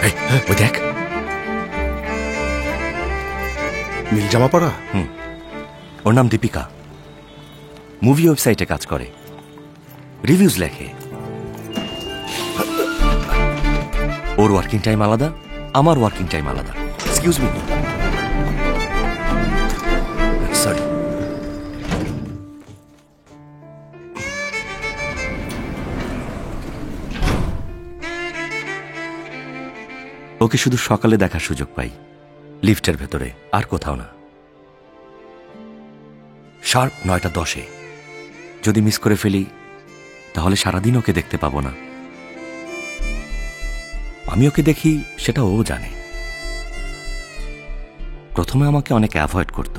ওই দেখ, নীল জামা পরা। ওর নাম দীপিকা, মুভি ওয়েবসাইটে কাজ করে, রিভিউজ লেখে। ওর ওয়ার্কিং টাইম আলাদা, আমার ওয়ার্কিং টাইম আলাদা। Excuse me, sorry. ওকে শুধু সকালে দেখার সুযোগ পাই, লিফটের ভেতরে, আর কোথাও না। শার্প 9:10। যদি মিস করে ফেলি তাহলে সারাদিন ওকে দেখতে পাবো না। আমি ওকে দেখি সেটা ও জানে। প্রথমে আমাকে অনেক অ্যাভয়েড করত,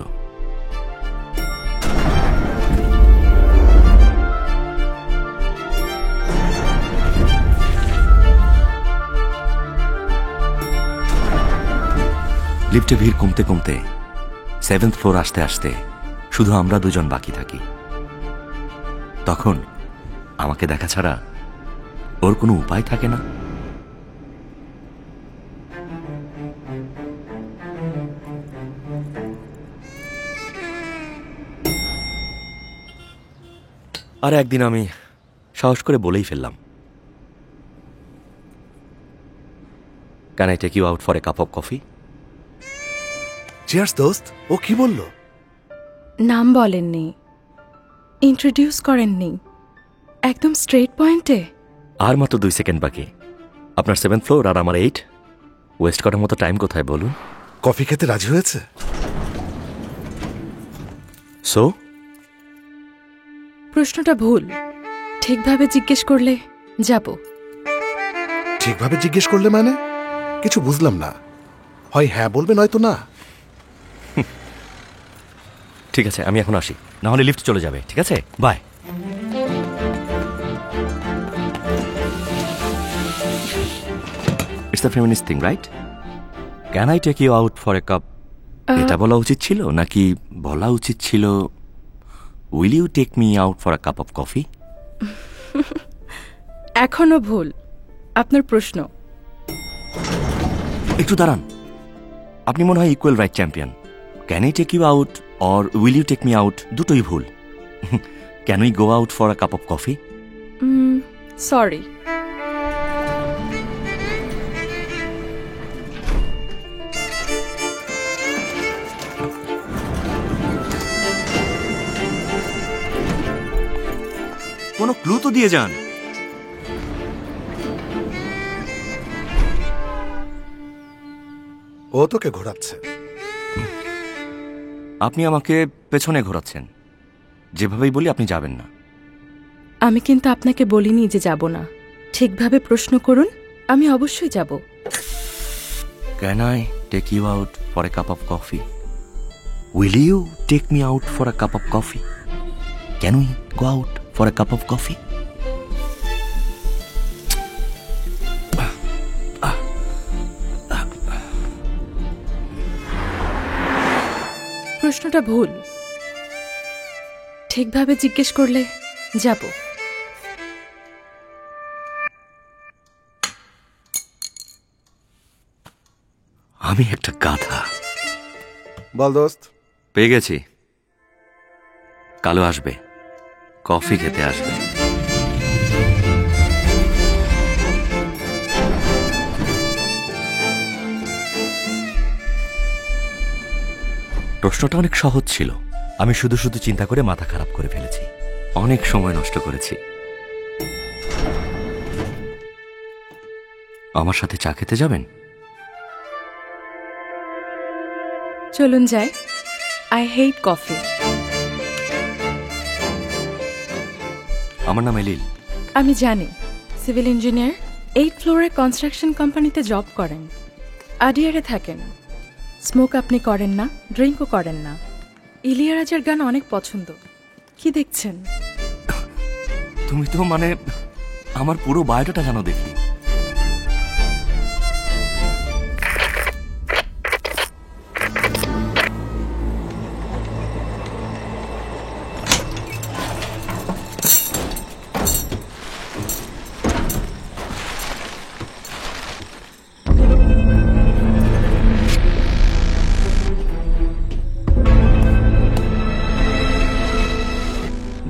লিফটে ভিড় কমতে কমতে 7th ফ্লোর আসতে আসতে শুধু আমরা দুজন বাকি থাকি। তখন আমাকে দেখা ছাড়া ওর কোনো উপায় থাকে না। আর একদিন আমি সাহস করে বলেই ফেললাম, can I take you out for a cup of coffee? Cheers দোস্ত। ও কি বলল? নাম বলেননি, ইন্ট্রোডিউস করেননি, একদম স্ট্রেট পয়েন্টে। আর মাত্র 2 সেকেন্ড বাকি। আপনার 7th ফ্লোর আর আমার 8, ওয়েস্ট করার মতো টাইম কোথায় বলুন? কফি খেতে রাজি হয়েছে? সো প্রশ্নটা ভুল, ঠিকভাবে জিজ্ঞেস করলে যাব। ঠিকভাবে জিজ্ঞেস করলে মানে? কিছু বুঝলাম না। হয় হ্যাঁ বলবে, নয়তো না। ঠিক আছে, আমি এখন আসি, না হলে লিফট চলে যাবে। ঠিক আছে, bye. It's the feminist thing, right? Can I take you out for a cup? এটা বলা উচিত ছিল, নাকি বলা উচিত ছিল will you take me out for a cup of coffee? এখনো ভুল আপনার প্রশ্ন। একটু দাঁড়ান, আপনি মনে হয় equal right champion. Can I take you out or will you take me out দুটোই ভুল। Can we go out for a cup of coffee? Sorry. কোনো ক্লু তো দিয়ে যান। ও তোকে ঘোরাচ্ছে। আপনি আমাকে পেছনে ঘোরাচ্ছেন। যেভাবেই বলি আপনি যাবেন না। আমি কিন্তু আপনাকে বলিনি যে যাব না। ঠিকভাবে প্রশ্ন করুন, আমি অবশ্যই যাব। Can I take you out for a cup of coffee? Will you take me out for a cup of coffee? Can we go out for a cup of coffee? প্রশ্নটা ভুল, ঠিকভাবে জিজ্ঞেস করলে যাব। আমি একটা গাধা। বল দোস্ত। পেয়ে গেছি। কালো আসবে, কফি খেতে আসবে। প্রশ্নটা অনেক সহজ ছিল। আমি শুধু শুধু চিন্তা করে মাথা খারাপ করে ফেলেছি, অনেক সময় নষ্ট করেছি। আমার সাথে চা খেতে যাবেন? চলুন যাই। I hate coffee. আমার নাম এলিল। আমি জানি, সিভিল ইঞ্জিনিয়ার, 8th ফ্লোরে কনস্ট্রাকশন কোম্পানিতে জব করেন, আডিয়ারে থাকেন। স্মোক আপনি করেন না, ড্রিঙ্কও করেন না। ইলিয়ারাজের গান অনেক পছন্দ। কি দেখছেন? তুমি তো মানে আমার পুরো বায়োডাটা জানো দেখি।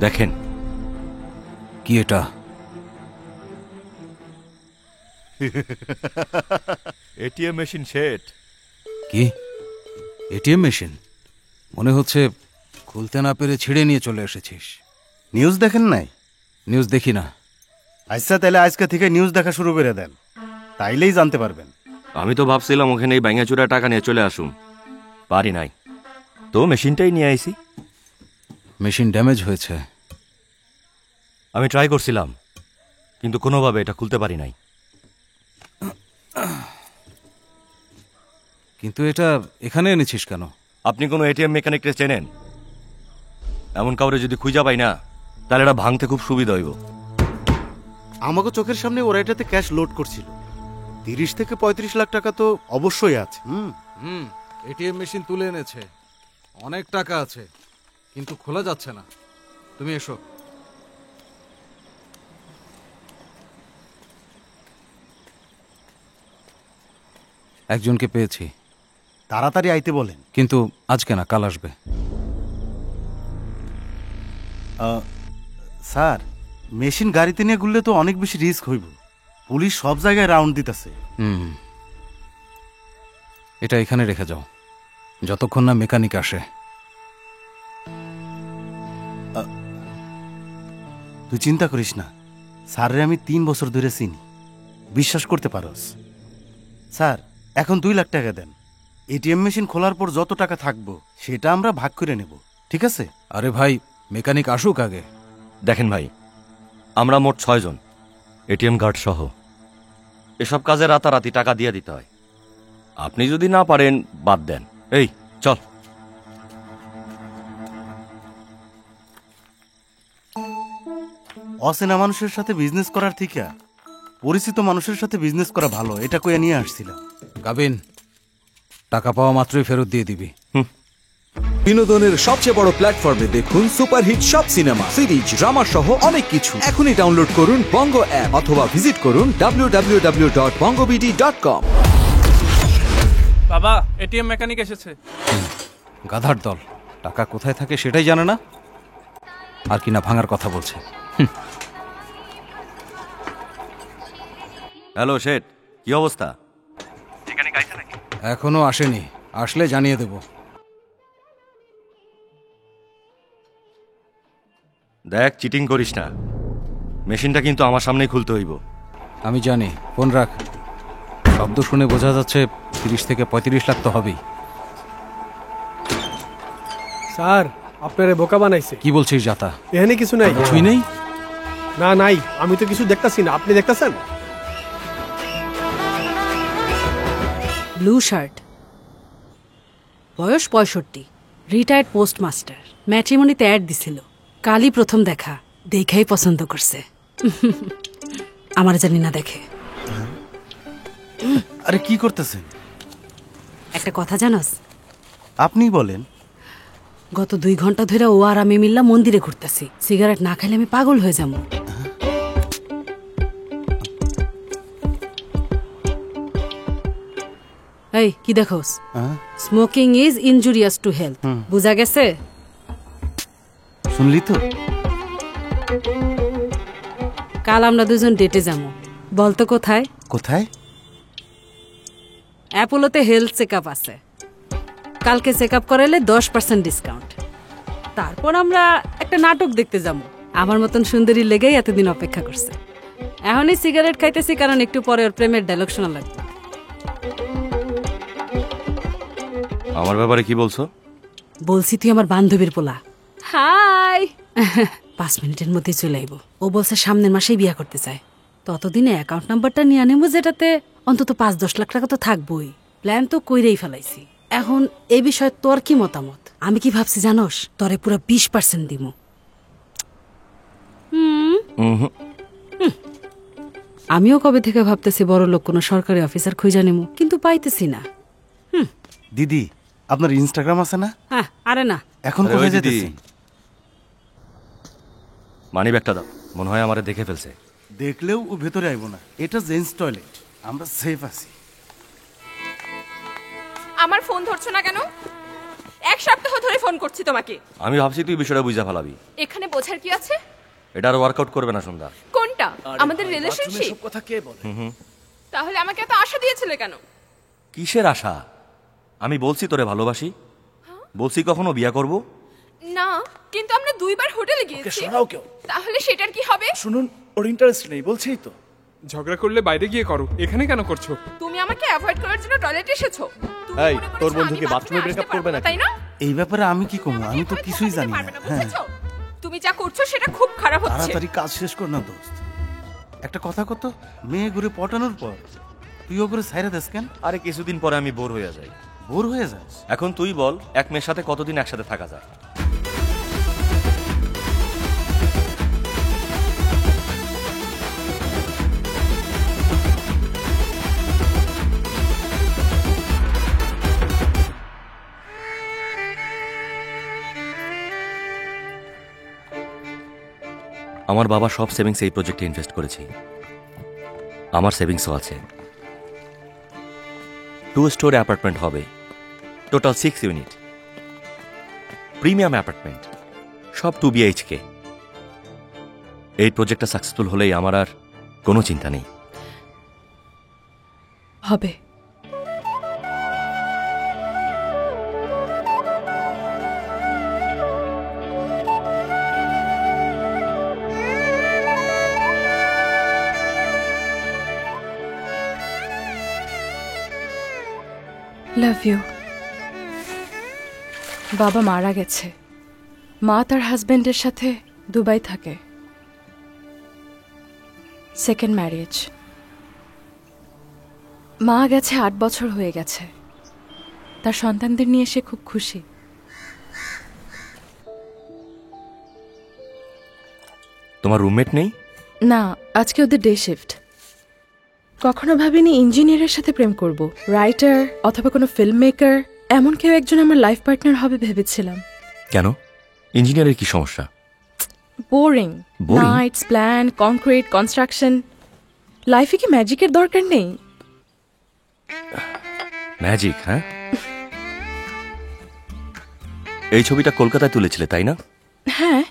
দেখেন কি এটা? ATM machine set. কি এটিএম মেশিন? মনে হচ্ছে খুলতে না পেরে ছিঁড়ে নিয়ে চলে এসেছিস। নিউজ দেখেন নাই? নিউজ দেখি না। আচ্ছা তাহলে আজকে থেকে নিউজ দেখা শুরু করে দেন, তাইলেই জানতে পারবেন। আমি তো ভাবছিলাম ওখানে এই ব্যাঙাচুরা টাকা নিয়ে চলে আসুম, পারি নাই, তো মেশিনটাই নিয়ে আইছি। মেশিন ড্যামেজ হয়েছে। আমি ট্রাই করছিলাম, কিন্তু কোনোভাবে এটা খুলতে পারি নাই। কিন্তু এটা এখানে এনেছিস কেন? আপনি কোনো এটিএম মেকানিককে চেনেন? এমন কাউরে যদি খুঁজা পাই না, তাহলে এটা ভাঙতে খুব সুবিধা হইব। আমাকে চোখের সামনে ওরা এটাতে ক্যাশ লোড করছিল। 30 থেকে 35 লাখ টাকা তো অবশ্যই আছে। এটিএম মেশিন তুলে এনেছে, অনেক টাকা আছে, কিন্তু খোলা যাচ্ছে না। তুমি এসো। একজনকে পেয়েছি, তাড়াতাড়ি আইতে বলেন। কিন্তু আজকে না, কাল আসবে। স্যার, মেশিন গাড়িতে নিয়ে ঘুরলে তো অনেক বেশি রিস্ক হইব। পুলিশ সব জায়গায় রাউন্ড দিতেছে। এটা এখানে রেখে যাও, যতক্ষণ না মেকানিক আসে। তুই চিন্তা করিস না, স্যারের আমি 3 বছর ধরে চিনি, বিশ্বাস করতে পারস। স্যার, এখন 2 লাখ টাকা দেন। এটিএম মেশিন খোলার পর যত টাকা থাকবো সেটা আমরা ভাগ করে নেব, ঠিক আছে? আরে ভাই, মেকানিক আসুক আগে। দেখেন ভাই, আমরা মোট 6 জন, এটিএম কার্ড সহ। এসব কাজে রাতারাতি টাকা দিয়ে দিতে হয়। আপনি যদি না পারেন, বাদ দেন। এই চল। অচেনা মানুষের সাথে বিজনেস করার থেকে পরিচিত মানুষের সাথে বিজনেস করা ভালো, এটা কইয়া নিয়ে আসছিলাম। গাবিন, টাকা পাওয়া মাত্রই ফেরত দিয়ে দিবি। বিনোদনের সবচেয়ে বড় প্ল্যাটফর্মে দেখুন সুপারহিট সব সিনেমা, সিরিজ, ড্রামা সহ অনেক কিছু। এখনই ডাউনলোড করুন বঙ্গ অ্যাপ অথবা ভিজিট করুন www.bongobd.com। বাবা, এটিএম মেকানিক এসেছে। গাধার দল, টাকা কোথায় থাকে সেটাই জানে না, আর কিনা ভাঙার কথা বলছে। হ্যালো শেঠ, কি অবস্থা? এখনো আসেনি, আসলে জানিয়ে দেব। দেখ, চিটিং করিস না। মেশিনটা কিন্তু আমার সামনেই খুলতে হইব। আমি জানি, ফোন রাখ। শব্দ শুনে বোঝা যাচ্ছে 30 থেকে 35 লাখ তো হবেই। স্যার, আপনারে বোকা বানাইছে। কি বলছিস জাতা? এখানে কিছু নাই। কিছুই নেই? না, নাই। আমি তো কিছু দেখতাছি না, আপনি দেখতাছেন? ব্লু শার্ট, বয়স 65, রিটায়ার্ড পোস্টমাস্টার। ম্যাট্রিমনিতে অ্যাড দিছিল, কালই প্রথম দেখা, দেখাই পছন্দ করছে। আমার জানি না দেখে। আরে কি করতেছেন? একটা কথা জানোস? আপনি বলেন। গত 2 ঘন্টা ধরে ও আর আমি মিল্লা মন্দিরে ঘুরতেছি। সিগারেট না খাইলে আমি পাগল হয়ে যাবো। এই কি দেখোস? Smoking is injurious to health, বুঝা গেছে? শুনলি তো? কাল আমরা দুজন ডেটে যাবো, বলতো কোথায়? কোথায়? অ্যাপোলোতে হেলথ চেক আপ আছে, কালকে চেক আপ করাইলে 10% ডিসকাউন্ট। তারপর আমরা একটা নাটক দেখতে যাবো। আমার মতন সুন্দরী লেগেই এতদিন অপেক্ষা করছে। এখনই সিগারেট খাইতেছি, কারণ একটু পরে ওর প্রেমের ডায়লগ শোনা লাগবে। আমার ব্যাপারে কি বলছো? বলছি তুই আমার বান্ধবীর পোলা। হাই। 5 মিনিটের মধ্যে চলে আইব। ও বলছে সামনের মাসেই বিয়া করতে চায়। ততদিনে অ্যাকাউন্ট নাম্বারটা নিয়ে নেবো, যেটাতে অন্তত 5-10 লাখ টাকা তো থাকবোই। প্ল্যান তো কইরেই ফেলাইছি। এখন এই বিষয়ে তোর কি মতামত? আমি কি ভাবছি জানোস, তোরে পুরো 20% দিব। আমিও কবে থেকে ভাবতেছি বড় লোক কোনো সরকারি অফিসার খুঁজে নেবো, কিন্তু পাইতেছি না। দিদি, আপনার ইনস্টাগ্রাম আছে না? হ্যাঁ, আরে না। এখন কোথায় যেতেছেন? মানি ব্যাগটা দাও, মনে হয় আমারে দেখে ফেলছে। দেখলেও ও ভেতরে আইব না, এটা জেন্টস টয়লেট, আমরা সেফ আছি। আমার ফোন ধরছো না কেন? এক সপ্তাহ ধরে ফোন করছি তোমাকে। আমি ভাবছি তুই বিষয়টা বুঝা ফেলাবি। এখানে বোঝার কি আছে? এটা আর ওয়ার্কআউট করবে না সন্ধ্যা। কোনটা? আমাদের রিলেশনশিপ? সব কথা কে বলে? তাহলে আমাকে এত আশা দিয়েছিলে কেন? কিসের আশা? আমি বলছি তোরে ভালোবাসি, বলছি কখনো বিয়া করব না, কিন্তু আমরা 2 বার হোটেলে গিয়েছি। শোনাও কেউ। তাহলে সেটার কি হবে? শুনুন, ওর ইন্টারেস্ট নেই বলছেই তো। ঝগড়া করলে বাইরে গিয়ে করো, এখানে কেন করছো? তুমি আমাকে অ্যাভয়েড করার জন্য টয়লেটে এসেছো। তুমি এই, মনে করেছো তোর বন্ধু আমি কি বাথরুমে বাথরুমে আসতে ব্রেকআপ পারবো করবে না, নাকি? তাই না? এই ব্যাপারে আমি কি করবো? আমি তো কিছুই জানি না। হ্যাঁ, বুঝেছো? তুমি যা করছো সেটা খুব খারাপ হচ্ছে। তাড়াতাড়ি কাজ শেষ কর না দোস্ত। একটা কথা কত, মেয়ে ঘুরে পটানোর পর তুইও করে সাইরা দেস কেন? আরে কিছুদিন পরে আমি বোর হয়ে যাই। বোর হয়ে যাস? এখন তুই বল, এক মেয়ের সাথে কতদিন একসাথে থাকা যায়? আমার বাবা সব সেভিংস এই প্রজেক্টে ইনভেস্ট করেছি। আমার সেভিংসও আছে। 2 স্টোরি অ্যাপার্টমেন্ট হবে, টোটাল 6 ইউনিট, প্রিমিয়াম অ্যাপার্টমেন্ট, সব 2 BHK। এই প্রজেক্টটা সাকসেসফুল হলেই আমার আর কোনো চিন্তা নেই। হবে। Love you. বাবা মারা গেছে, মা তার হাজবেন্ডের সাথে দুবাই থাকে। Second marriage. মা গেছে 8 বছর হয়ে গেছে। তার সন্তানদের নিয়ে সে খুব খুশি। তোমার রুমমেট নেই? না, আজকে ওদের ডে শিফট। কখনো ভাবিনি ইঞ্জিনিয়ারের সাথে প্রেম করব, রাইটার অথবা কোনো ফিল্ম মেকার, এমন কেউ একজন আমার লাইফ পার্টনার হবে ভেবেছিলাম। কেন? ইঞ্জিনিয়ারের কি সমস্যা? Boring. Boring? Knights, plan, concrete, construction. লাইফে কি ম্যাজিকের দরকার নেই? ম্যাজিক? হ্যাঁ, এই ছবিটা কলকাতায় তুলেছিলে তাই না? হ্যাঁ।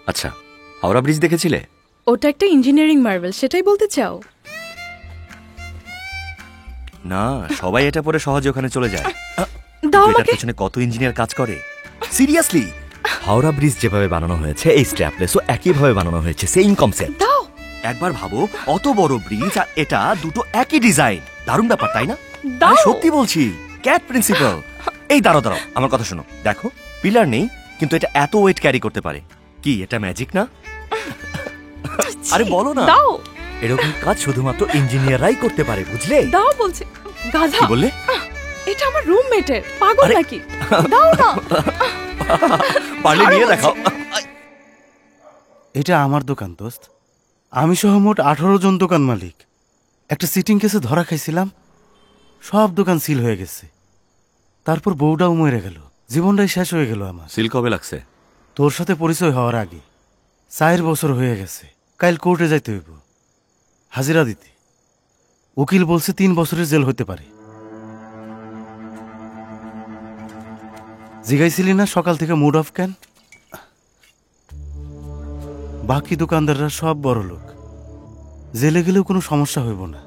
আচ্ছা, হাওড়া ব্রিজ দেখেছিলে? ওটা একটা ইঞ্জিনিয়ারিং মার্ভেল, সেটাই বলতে চাও? না, সবাই এটা পরে সহজে ওখানে চলে যায়। দাও এটার আমাকে। পেছনে কত ইঞ্জিনিয়ার কাজ করে। সিরিয়াসলি, হাওড়া ব্রিজ যেভাবে বানানো হয়েছে, এই স্ট্র্যাপলেসও একইভাবে বানানো হয়েছে, সেম কনসেপ্ট। দাও। একবার ভাবো, অত বড় ব্রিজ আর এটা দুটো একই ডিজাইন। দারুণ ব্যাপার তাই না? দাও। আমি সত্যি বলছি, ক্যাট প্রিন্সিপাল। এই দাঁড়াও দাঁড়াও, আমার কথা শোনো। দেখো, পিলার নেই কিন্তু এটা এত ওয়েট ক্যারি করতে পারে। কি এটা ম্যাজিক না? আরে বলো না। দাও। এরকম কাজ শুধুমাত্র ইঞ্জিনিয়াররাই করতে পারে, বুঝলে? দাও বলছে। গাধা। কি বললে? এটা আমার রুমমেটের। পাগল আরে- নাকি? দাও না। পারলে নিয়ে দেখাও। এটা আমার দোকান দোস্ত। আমি সহ মোট 18 জন দোকান মালিক। একটা সিটিং কেসে ধরা খাইছিলাম, সব দোকান সিল হয়ে গেছে। তারপর বউটাও মরে গেল, জীবনটাই শেষ হয়ে গেল আমার। সিল কবে লাগছে? তোর সাথে পরিচয় হওয়ার আগে। 4 বছর হয়ে গেছে। কাল কোর্টে যাইতে হইব, হাজিরা দিতে। উকিল বলছে 3 বছরের জেল হতে পারে। জিগাইছিলি না সকাল থেকে মুড অফ কেন? বাকি দোকানদাররা সব বড় লোক, জেলে গেলেও কোনো সমস্যা হইব না।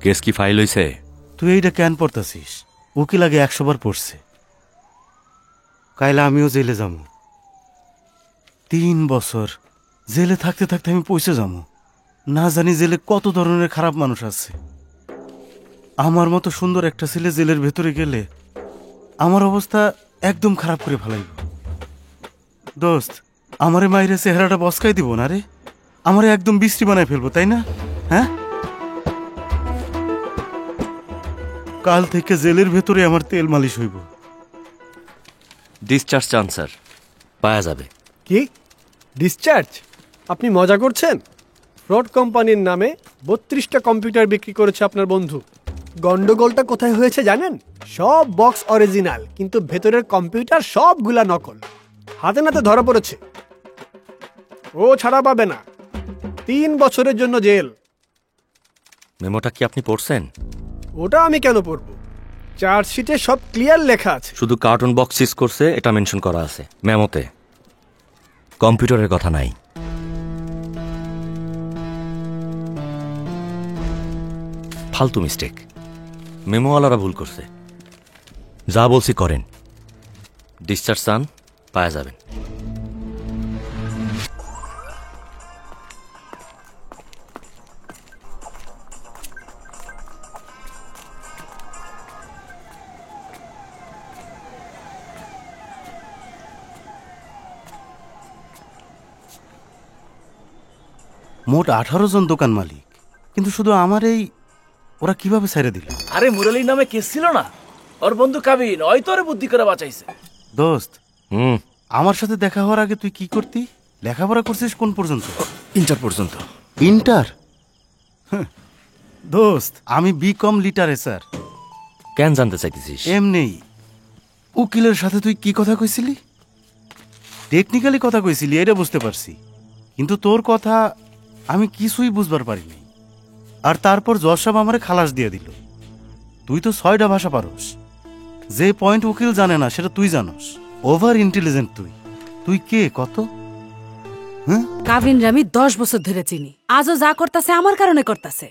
কেস কি ফাইল হইছে? তুই এইটা কেন পড়তাছিস? উকিল আগে 100 বার পড়ছে। কাইলে আমিও জেলে যাবো। 3 বছর জেলে থাকতে থাকতে আমি পৌঁছে যাবো। না জানি জেলে কত ধরনের খারাপ মানুষ আছে। আমার মতো সুন্দর একটা ছেলে জেলের ভেতরে গেলে আমার অবস্থা একদম খারাপ করে ফেলাইব। দোস্ত, আমারে মাইরে চেহারাটা বসকাই দিব না রে? আমারে একদম বিশ্রী বানায় ফেলবো তাই না? হ্যাঁ, কাল থেকে জেলের ভেতরে আমার তেল মালিশ হইব। ডিসচার্জ চান স্যার, পাওয়া যাবে। কি ডিসচার্জ? আপনি মজা করছেন? ফ্রড কোম্পানির নামে 32টা কম্পিউটার বিক্রি করেছে আপনার বন্ধু। গন্ডগোলটা কোথায় হয়েছে জানেন? সব বক্স অরিজিনাল, কিন্তু ভেতরের কম্পিউটার সবগুলা নকল। হাতে নাতে ধরা পড়েছে। ও ছাড়া পাবে না। 3 বছরের জন্য জেল। মেমোটা কি আপনি পড়ছেন? ওটা আমি কেন পড়ব? চার্জশিটে সব ক্লিয়ার লেখা আছে। শুধু কার্টুন বক্স সিজ করছে এটা মেনশন করা আছে মেমোতে, কম্পিউটারের কথা নাই। ফালতু মিস্টেক, মেমোওয়ালারা ভুল করছে। যা বলছি করেন, ডিসচার্জ চান পাওয়া যাবেন। মোট 18 জন দোকান মালিক, কিন্তু শুধু আমার এই ওরা কিভাবে ছেড়ে দিল? আরে মুরালির নামে কেস ছিল না, ওর বন্ধু কাবিন ওই তোরে বুদ্ধি করে বাঁচাইছে। দোস্ত, আমার সাথে দেখা হওয়ার আগে তুই কি করতি? লেখাপড়া করছিস কোন পর্যন্ত? ইন্টার পর্যন্ত। ইন্টার? দোস্ত, আমি বিকম লিটারেচার। কেন জানতে চাইতেছিস? এমনি। উকিলের সাথে তুই কি কথা কইছিলি? টেকনিক্যালি কথা কইছিলি, এটা বুঝতে পারছি, কিন্তু তোর কথা আমি কিছুই বুঝবার পারিনি। আর তারপর জজ সাহেব আমারে খালাস দিয়ে দিল। তুই তো 6টা ভাষা পারস, যে পয়েন্ট উকিল জানে না সেটা তুই জানস। ওভার ইন্টেলিজেন্ট তুই। তুই কে কত? কাবিনরে আমি 10 বছর ধরে চিনি, আজও যা করতেছে আমার কারণে করতেছে।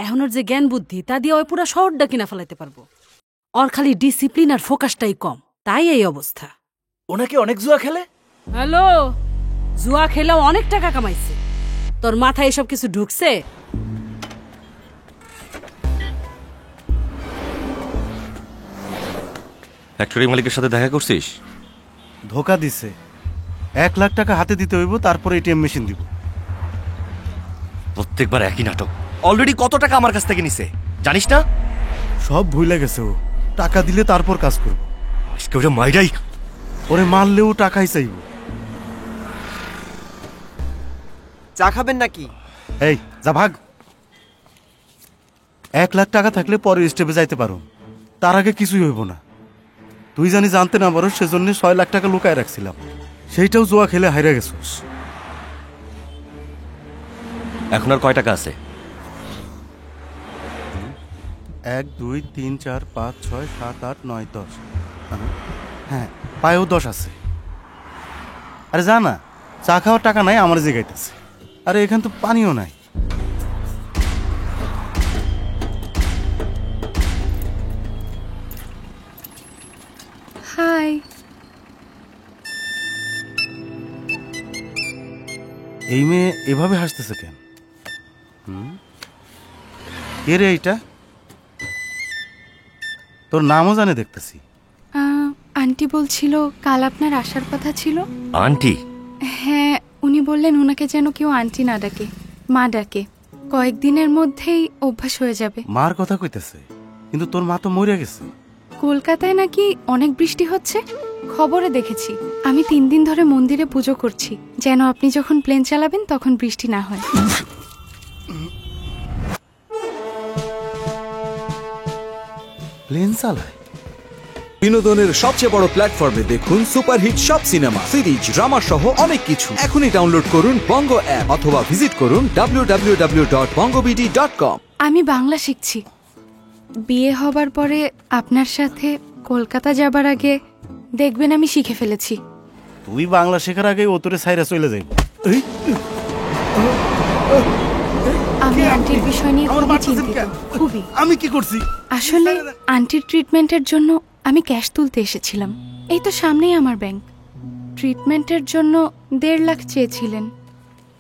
এখন ওর যে জ্ঞান বুদ্ধি তা দিয়ে ওই পুরা শহরটা কিনা ফেলাইতে পারবো। ওর খালি ডিসিপ্লিন আর ফোকাসটাই কম, তাই এই অবস্থা। ওনাকে অনেক জুয়া খেলে। হ্যালো, জুয়া খেলেও অনেক টাকা কামাইছে। তোর মাথায় এসব কিছু ঢুকছে? ফ্যাক্টরি মালিকের সাথে দেখা করছিস? ধোকা দিছে। 1 লাখ টাকা হাতে দিতে হইব, তারপর এটিএম মেশিন দিব। প্রত্যেকবার একই নাটক। অলরেডি কত টাকা আমার কাছ থেকে নিছে জানিস না? সব ভুলে গেছে ও। টাকা দিলে তারপর কাজ করব। আজকে ওটা মাইরাই। ওরে মারলেও টাকাই চাইব। চা খাবেন নাকি? এই যা ভাগ। 1 লাখ টাকা থাকলে পরের স্টেপে যাইতে পারো, তার আগে কিছুই হইব না। তুই জানি জানতে না পারো, সেজন্য 6 লাখ টাকা লুকায় রাখছিলাম, সেইটাও জুয়া খেলে হাইরা গেছিস। এখন আর কয় টাকা আছে? 1 2 3 4 5 6 7 8 9 10। হ্যাঁ, পায়েও 10 আছে। আরে যা না, চা খাওয়ার টাকা নাই, আমার জায়গাইতেছে। আরে এখান তো পানিও নাই। হাই। এই মেয়ে এভাবে হাসতেছে কেন? কে রে এইটা? তোর নামও জানে দেখতেছি। আন্টি বলছিল কাল আপনার আসার কথা ছিল। আন্টি? হ্যাঁ, উনি বললেন ওনাকে যেন কেউ আন্টি না ডাকে, মা ডাকে। কয়েকদিনের মধ্যেই অভ্যাস হয়ে যাবে। মার কথা কইতেছে, কিন্তু তোর মা তো মরে গেছে। কলকাতায় নাকি অনেক বৃষ্টি হচ্ছে, খবরে দেখেছি। আমি 3 দিন ধরে মন্দিরে পুজো করছি, যেন আপনি যখন প্লেন চালাবেন তখন বৃষ্টি না হয়। প্লেন চালায়? বিনোদনের সবচেয়ে বড় প্ল্যাটফর্মে দেখুন সুপারহিট সব সিনেমা, সিরিজ, ড্রামা সহ অনেক কিছু। এখনই ডাউনলোড করুন বঙ্গ অ্যাপ অথবা ভিজিট করুন www.bongobd.com। আমি বাংলা শিখছি। বিয়ে হবার পরে আপনার সাথে কলকাতা যাবার আগে দেখবেন আমি শিখে ফেলেছি। তুই বাংলা শেখার আগে ও তোরে সাইরা চলে যাইব। আমি আন্টির বিষয় নিয়ে খুবই চিন্তিত, খুবই। আমি কি করছি? আসলে আন্টির ট্রিটমেন্টের জন্য আমি ক্যাশ তুলতে এসেছিলাম। এই তো সামনেই আমার ব্যাংক। ট্রিটমেন্টের জন্য 1.5 লাখ চেয়েছিলেন,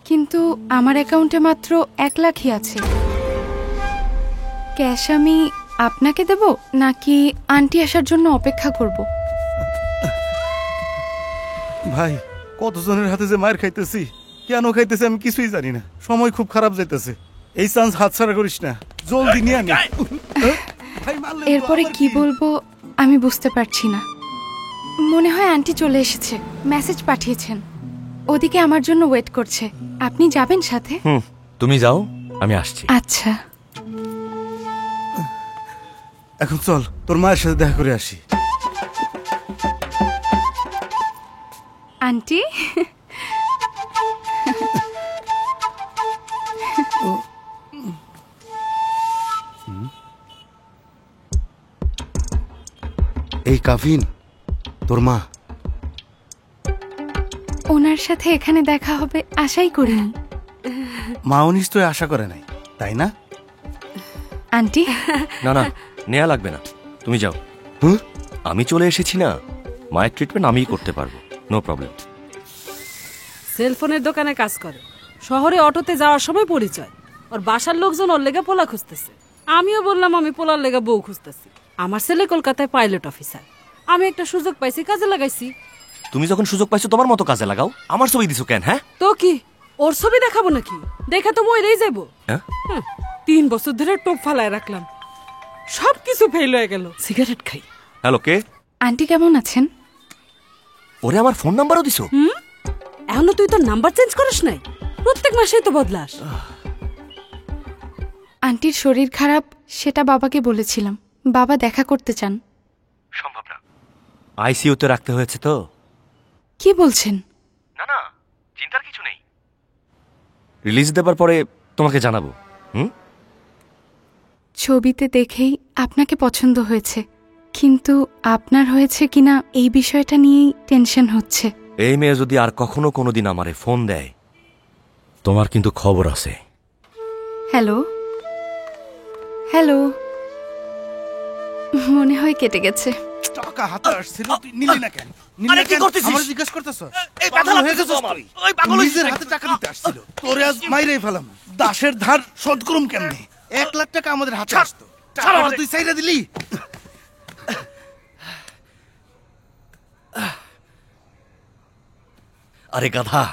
কিন্তু আমার অ্যাকাউন্টে মাত্র 1 লাখই আছে। ক্যাশ আমি আপনাকে দেব নাকি আন্টি আসার জন্য অপেক্ষা করব? ভাই, কতজনের হাতে যে মার খাইতেছি, কেন খাইতেছি আমি কিছুই জানি না। সময় খুব খারাপ যাইতেছে, এই চান্স হাতছাড়া করিস না। জলদি নিয়ে আনি। এরপরে কি বলবো আমি বুঝতে পারছি না। মনে হয় আন্টি চলে এসেছে, মেসেজ পাঠিয়েছেন। ওদিকে আমার জন্য ওয়েট করছে। আপনি যাবেন সাথে? তুমি যাও, আমি আসছি। আচ্ছা। এখন চল, তোর মায়ের সাথে দেখা করে আসি। আন্টি, এই কাভিন তোর মা? ওনার সাথে এখানে দেখা হবে আশাই করিনি। মাও নিশ্চয়ই আশা করে নাই, তাই না? আন্টি না না, নেয়া লাগবে না, তুমি যাও। আমি চলে এসেছি না, মায়ের ট্রিটমেন্ট আমিই করতে পারবো, নো প্রবলেম। সেলফোনের দোকানে কাজ করে, শহরে অটোতে যাওয়ার সময় পরিচয়। ওর বাসার লোকজন ওর লেগে পোলা খুঁজতেছে। আমিও বললাম আমি পোলার লেগে বউ খুঁজতেছি। আমার ছেলে কলকাতায় পাইলট অফিসার। আমি একটা সুযোগ পাইছি, কাজে লাগাইছি। তুমি যখন সুযোগ পাইছো তোমার মতো কাজে লাগাও, আমার ছবি দিছো কেন? হ্যাঁ তো কি ওর ছবি দেখাবো নাকি? দেখে তো মরেই যাবো। 3 বছর ধরে টোপ ফালায় রাখলাম, সব কিছু ফেল হয়ে গেল। সিগারেট খাই। হ্যালো, কে? আন্টি কেমন আছেন? ওরে আমার ফোন নাম্বারও দিছো? এখনো তুই তোর নাম্বার চেঞ্জ করিস নাই? প্রত্যেক মাসেই তো বদলাস। আন্টির শরীর খারাপ, সেটা বাবাকে বলেছিলাম। বাবা দেখা করতে চান। সম্ভব না, আইসিইউতে রাখতে হয়েছে তো। কি বলছেন? না না, চিন্তার কিছু নেই, রিলিজ দেবার পরে তোমাকে জানাবো। ছবিতে দেখেই আপনাকে পছন্দ হয়েছে, কিন্তু আপনার হয়েছে কিনা এই বিষয়টা নিয়েই টেনশন হচ্ছে। এই মেয়ে যদি আর কখনো কোনোদিন আমারে ফোন দেয়, তোমার কিন্তু খবর আছে। হ্যালো হ্যালো, মনে হয় কেটে গেছে। টাকা হাতে আসছিল, তুই নিলি না কেন? আরে কি করতেছিস? আমারে জিজ্ঞেস করতেছ? এই ব্যথা লাগতেছে তো আমার। ওই পাগল নিজের হাতে টাকা দিতে আসছিল, তোরে আজ মাইরেই ফেলাম। দাসের ধার শোধ করুম কেমনে? 1 লাখ টাকা আমাদের হাতে আসতো, টাকাটা তুই চাইরা দিলি। আরে গাধা,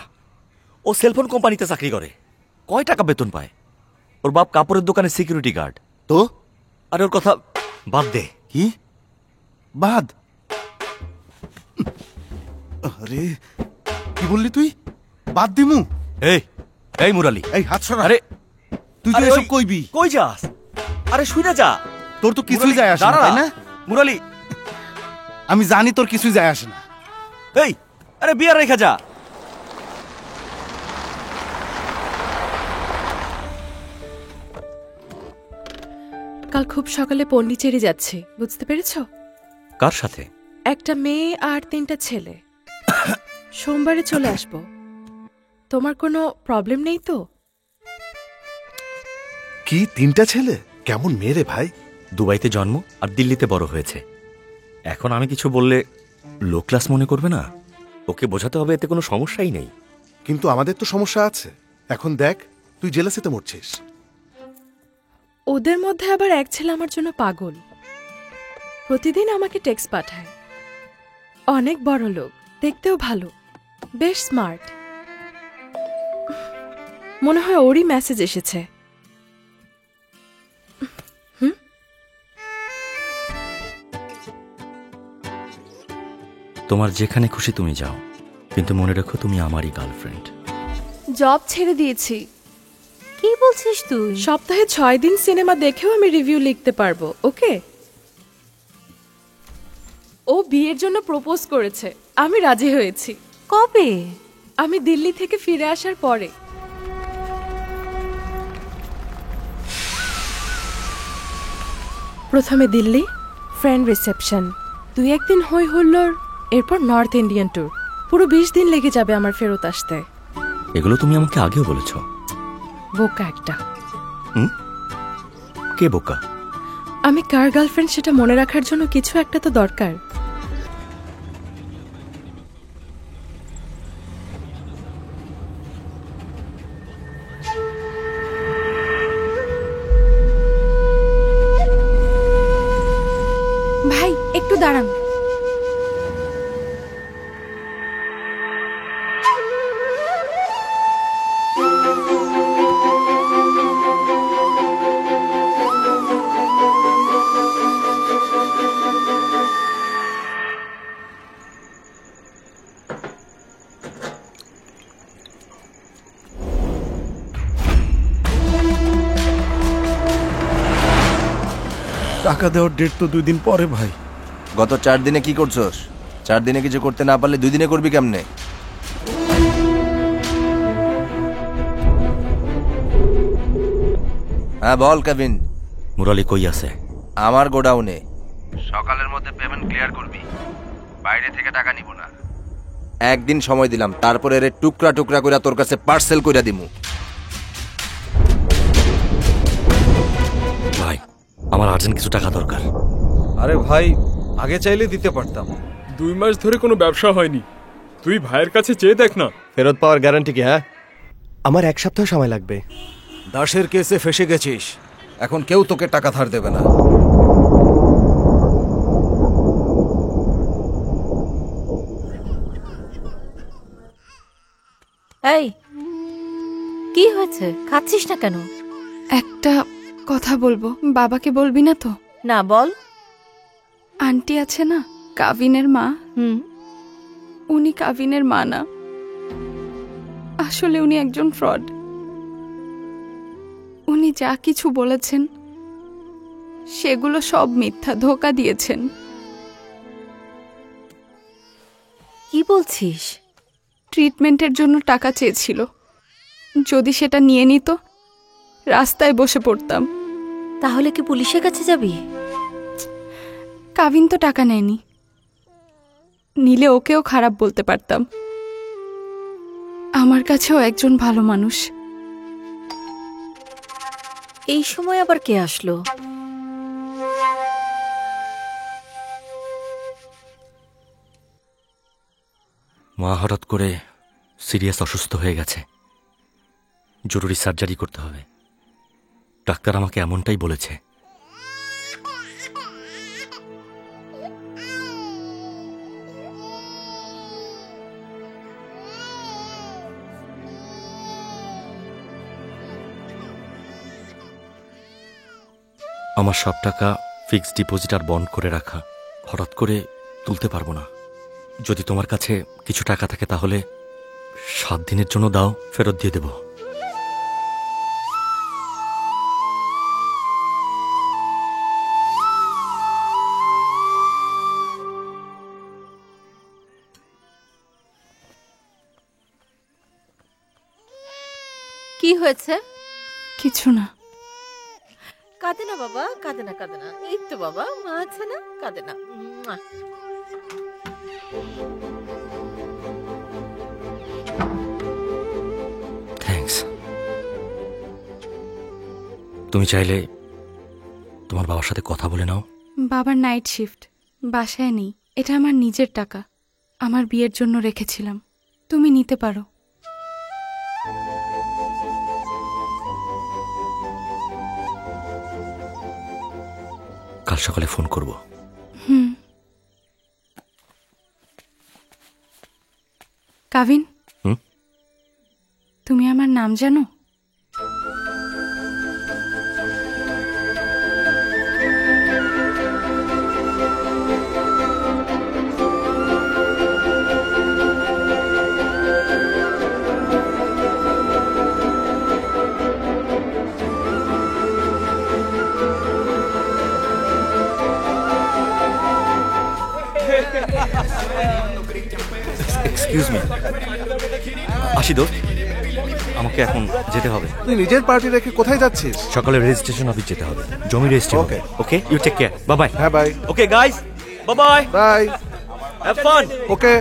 ও সেলফোন কোম্পানিতে চাকরি করে, কয় টাকা বেতন পায়? ওর বাপ কাপড়ের দোকানে সিকিউরিটি গার্ড। তো আরে ওর কথা বাদ দে। কি বাদ? আরে কি বললি তুই? বাদ দিমু? এই এই মুরালি, এই হাত সরা। আরে তুই তো এসব কইবি? কই যাস? আরে শুইনা যা, তোর তো কিছুই যায় আসে না, তাই না? মুরালি, আমি জানি তোর কিছুই যায় আসে না। এই আরে বিয়ার রেখে যা। কাল খুব সকালে পন্ডিচেরি যাচ্ছি, বুঝতে পেরেছ? কার সাথে? একটা মেয়ে আর 3টা ছেলে। সোমবারে চলে আসব। তোমার কোনো প্রবলেম নেই তো? কি 3টা ছেলে? কেমন মেয়ে রে ভাই? দুবাইতে জন্ম আর দিল্লিতে বড় হয়েছে। এখন আমি কিছু বললে লো ক্লাস মনে করবে না? ওকে বোঝাতে হবে এতে কোনো সমস্যাই নেই। কিন্তু আমাদের তো সমস্যা আছে। এখন দেখ, তুই জেলাসিতে মরছিস। ওদের মধ্যে আবার এক ছেলে আমার জন্য পাগল। প্রতিদিন আমাকে টেক্সট পাঠায়। অনেক বড় লোক, দেখতেও ভালো, বেশ স্মার্ট। মনে হয় ওরই মেসেজ এসেছে। তোমার যেখানে খুশি তুমি যাও, কিন্তু মনে রেখো তুমি আমারই গার্লফ্রেন্ড। জব ছেড়ে দিয়েছি। কি বলছিস তুই? সপ্তাহে 6 দিন সিনেমা দেখেও আমি রিভিউ লিখতে পারবো। ওকে, ও বিয়ের জন্য প্রপোজ করেছে, আমি রাজি হয়েছি। কবে? আমি দিল্লি থেকে ফিরে আসার পরে। প্রথমে দিল্লি, ফ্রেন্ড রিসেপশন, 2-1 দিন হই হুল্লোড়, এরপর নর্থ ইন্ডিয়ান ট্যুর। পুরো 20 দিন লেগে যাবে আমার ফেরত আসতে। এগুলো তুমি আমাকে আগেও বলেছো। বোকা একটা। কে বোকা? আমি কার গার্লফ্রেন্ড সেটা মনে রাখার জন্য কিছু একটা তো দরকার। ভাই একটু দাঁড়ান। টাকা দেওয়ার ডেট তো 2 দিন পরে ভাই। গত 4 দিনে কি করছস? 4 দিনে কিছু করতে না পারলে 2 দিনে করবি কেমনে? হ্যাঁ বল কেভিন। মুরালি কই আছে? আমার গোডাউনে। সকালের মধ্যে পেমেন্ট ক্লিয়ার করবি, বাইরে থেকে টাকা নিব না। একদিন সময় দিলাম, তারপরে এর টুকরা টুকরা করে তোর কাছে পার্সেল কইরা দিমু। ভাই আমার আর্জেন্ট কিছু টাকা দরকার। আরে ভাই, আগে চাইলে দিতে পারতাম। 2 মাস ধরে কোনো ব্যবসা হয়নি, তুই ভাইয়ের কাছে চেয়ে দেখ না। ফেরত পাওয়ার গ্যারান্টি কি? হ্যাঁ, আমার 1 সপ্তাহ সময় লাগবে। দাসের কেসে ফেসে গেছিস, এখন কেউ তোকে টাকা ধার দেবে না। এই কি হয়েছে, খাচ্ছিস না কেন? একটা কথা বলবো, বাবাকে বলবি না তো? না, বল। আন্টি আছে না, কাবিনের মা, উনি কাবিনের মা না, আসলে উনি একজন ফ্রড। উনি যা কিছু বলেছেন সেগুলো সব মিথ্যা, ধোঁকা দিয়েছেন। কি বলছিস? ট্রিটমেন্টের জন্য টাকা চেয়েছিল, যদি সেটা নিয়ে নিত রাস্তায় বসে পড়তাম। তাহলে কি পুলিশের কাছে যাবি? কাবিন তো টাকা নেয়নি, নিলে ওকেও খারাপ বলতে পারতাম। আমার কাছেও একজন ভালো মানুষ। এই সময় আবার কে আসলো? মা হঠাৎ করে সিরিয়াস অসুস্থ হয়ে গেছে, জরুরি সার্জারি করতে হবে। ডাক্তার আমাকে এমনটাই বলেছে। আমার সব টাকা ফিক্সড ডিপোজিট আর বন্ড করে রাখা, হঠাৎ করে তুলতে পারবো না। যদি তোমার কাছে কিছু টাকা থাকে তাহলে 7 দিনের জন্য দাও, ফেরত দিয়ে দেব। কি হয়েছে? কিছু না। কাঁদে না বাবা, কাঁদে না, কাঁদে না। এই তো বাবা, মা আছে না, কাঁদে না। থ্যাঙ্কস। তুমি চাইলে তোমার বাবার সাথে কথা বলে নাও। বাবার নাইট শিফট, বাসায় নেই। এটা আমার নিজের টাকা, আমার বিয়ের জন্য রেখেছিলাম, তুমি নিতে পারো। কাল সকালে ফোন করব। কাবিন, তুমি আমার নাম জানো? Excuse me. আসি দোস্ত, আমাকে এখন যেতে হবে। তুই নিজের পার্টি রেখে কোথায় যাচ্ছিস? সকালে রেজিস্ট্রেশন অফিস যেতে হবে, জমি registry. Okay okay, you take care. Bye bye. হ্যাঁ bye. Okay guys, bye bye. Bye. Have fun. Okay.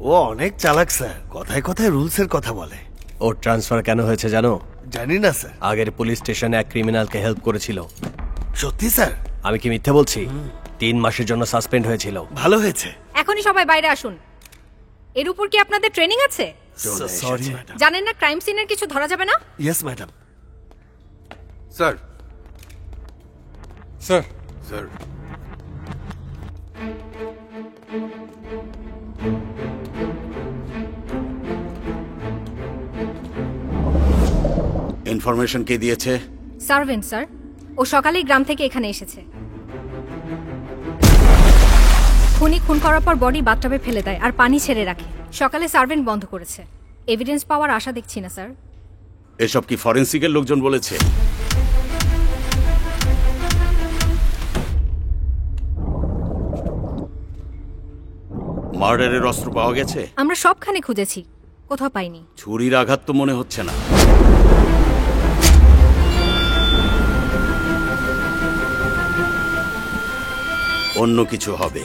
ও অনেক চালাক স্যার, কথায় কথায় রুলসের কথা বলে। ওর ট্রান্সফার কেন হয়েছে জানো? জানি না স্যার। আগের পুলিশ স্টেশনে এক ক্রিমিনালকে হেল্প করেছিল। সত্যি স্যার? আমি কি মিথ্যে বলছি? 3 মাসের জন্য সাসপেন্ড হয়েছিল। ভালো হয়েছে। এখনই সবাই বাইরে আসুন। এর উপর কি আপনাদের ট্রেনিং আছে? Sorry madam. জানেন না ক্রাইম সিনের কিছু ধরা যাবে না? Yes madam. Sir sir sir information কে দিয়েছে? Servant sir. ও সকালেই গ্রাম থেকে এখানে এসেছে। খুনি খুন করার পর বডি বাথটাবে ফেলে দেয় আর পানি ছেড়ে রাখে। সকালে সার্ভেন্ট বন্ধ করেছে। এভিডেন্স পাওয়ার আশা দেখছি না স্যার। এসব কি ফরেনসিকের লোকজন বলেছে? মার্ডারের অস্ত্র পাওয়া গেছে? আমরা সবখানে খুঁজেছি, কোথাও পাইনি। ছুরির আঘাত তো মনে হচ্ছে না। অন্য কিছু হবে।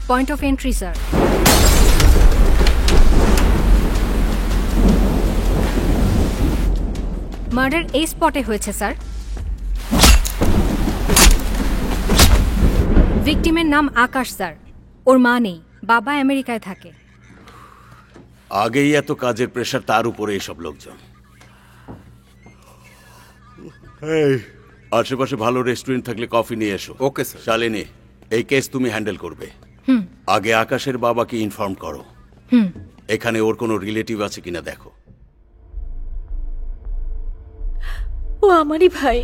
Point of entry sir. Murder এই স্পটে হয়েছে স্যার। ভিকটিমের নাম আকাশ স্যার। ওর মা নেই, বাবা আমেরিকায় থাকে। আগেই এত কাজের প্রেসার, তার উপরে এসব লোকজন। আশেপাশে ভালো রেস্টুরেন্ট থাকলে কফি নিয়ে এসো। Okay sir. শালিনী, এই কেস তুমি হ্যান্ডেল করবে। আগে আকাশের বাবাকে ইনফর্ম করো। এখানে ওর কোনো রিলেটিভ আছে কিনা দেখো। ও আমারই ভাই।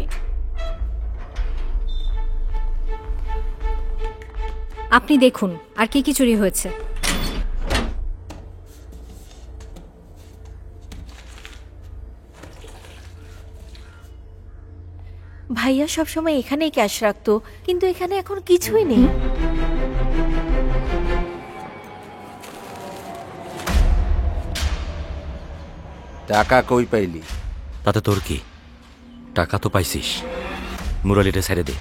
আপনি দেখুন আর কি কি চুরি হয়েছে। ভাইয়া সবসময় এখানেই ক্যাশ রাখতো, কিন্তু এখানে এখন কিছুই নেই। টাকা কই পাইলি? তাতে তোর কি? টাকা তো পাইছিস, মুরালিটা ছেড়ে দে।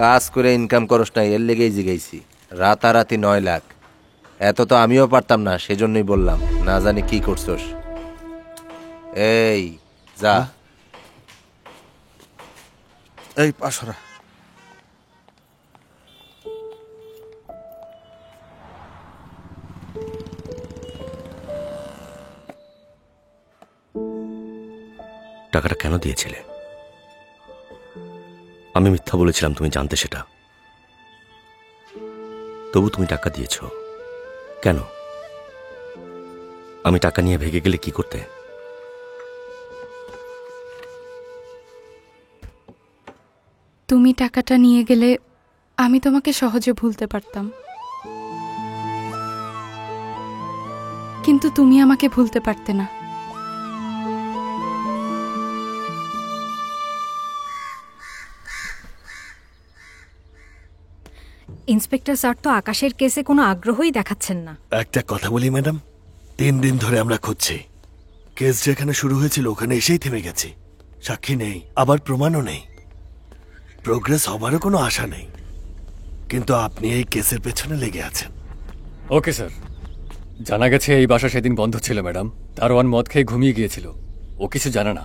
কাজ করে ইনকাম করস না, এর লেগেই জিগাইছি। রাতারাতি 9 লাখ, এত তো আমিও পারতাম না, সেজন্যই বললাম। না জানি কি করছস। এই যা। এই পাশরা। টাকাটা কেন দিয়েছিলে? আমি মিথ্যা বলেছিলাম, তুমি জানতে সেটা। তবু তুমি টাকা দিয়েছ কেন? আমি টাকা নিয়ে ভেগে গেলে কি করতে? তুমি টাকাটা নিয়ে গেলে আমি তোমাকে সহজে ভুলতে পারতাম, কিন্তু তুমি আমাকে ভুলতে পারতে না। ইন্সপেক্টর স্যার তো আকাশের কেসে কোনো আগ্রহই দেখাচ্ছেন না। একটা কথা বলি ম্যাডাম, 3 দিন ধরে আমরা খুঁজছি। কেস যেখানে শুরু হয়েছিল ওখানে এসেই থেমে গেছি। সাক্ষী নেই, আবার প্রমাণও নেই। প্রোগ্রেস হবারও কোনো আশা নেই। কিন্তু আপনি এই কেসের পেছনে লেগে আছেন। Okay sir. জানা গেছে এই বাসা সেদিন বন্ধ ছিল ম্যাডাম। দারোয়ান মদ খেয়ে ঘুমিয়ে গিয়েছিল, ও কিছু জানে না।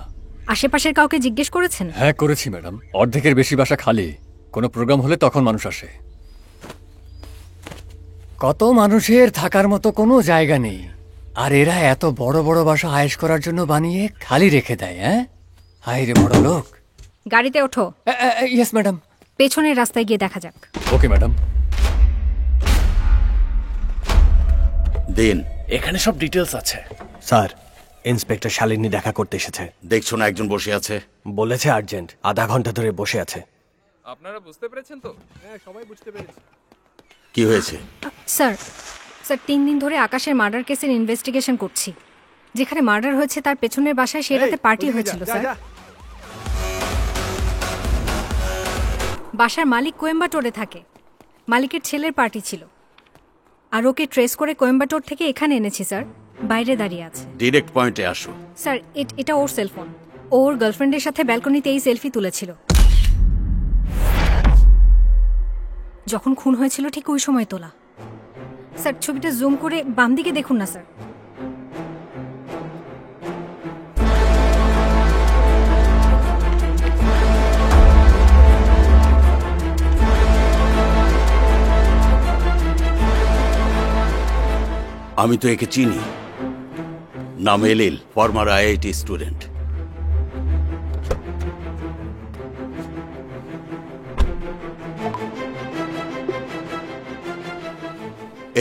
আশেপাশের কাউকে জিজ্ঞেস করেছেন? হ্যাঁ করেছি ম্যাডাম। অর্ধেকের বেশি বাসা খালি, কোনো প্রোগ্রাম হলে তখন মানুষ আসে। কত মানুষের থাকার মতো কোনো জায়গা নেই, আর এরা এত বড় বড় বাসা আয়েশ করার জন্য বানিয়ে খালি রেখে দেয়। হ্যাঁ, হায় রে বড় লোক। গাড়িতে ওঠো। Yes madam. পেছনের রাস্তায় গিয়ে দেখা যাক। Okay madam. দিন, এখানে সব ডিটেলস আছে। স্যার, ইন্সপেক্টর শালিনী দেখা করতে এসেছে। দেখছো না একজন বসে আছে? বলেছে আর্জেন্ট, আধা ঘন্টা ধরে বসে আছে। আপনারা বুঝতে পেরেছেন তো? হ্যাঁ, সবাই বুঝতে পেরেছে। কি হয়েছে? স্যার 3 দিন ধরে আকাশের মার্ডার কেসের ইনভেস্টিগেশন করছি। যেখানে মার্ডার হয়েছে তার পেছনের বাসায় সেটাতে পার্টি হয়েছিল স্যার। বাসার মালিক কোয়েম্বাটোরে থাকে, মালিকের ছেলের পার্টি ছিল, আর ওকে ট্রেস করে কোয়েম্বাটোর থেকে এখানে এনেছি স্যার। বাইরে দাঁড়িয়ে আছে। ডিরেক্ট পয়েন্টে আসো। স্যার এটা ওর সেলফোন। ওর গার্লফ্রেন্ডের সাথে ব্যালকনিতে এই সেলফি তুলেছিল। যখন খুন হয়েছিল ঠিক ওই সময় তোলা। স্যার ছবিটা জুম করে বাম দিকে দেখুন না স্যার। আমি তো একে চিনি, নাম এলিল, ফর্মার আইআইটি স্টুডেন্ট।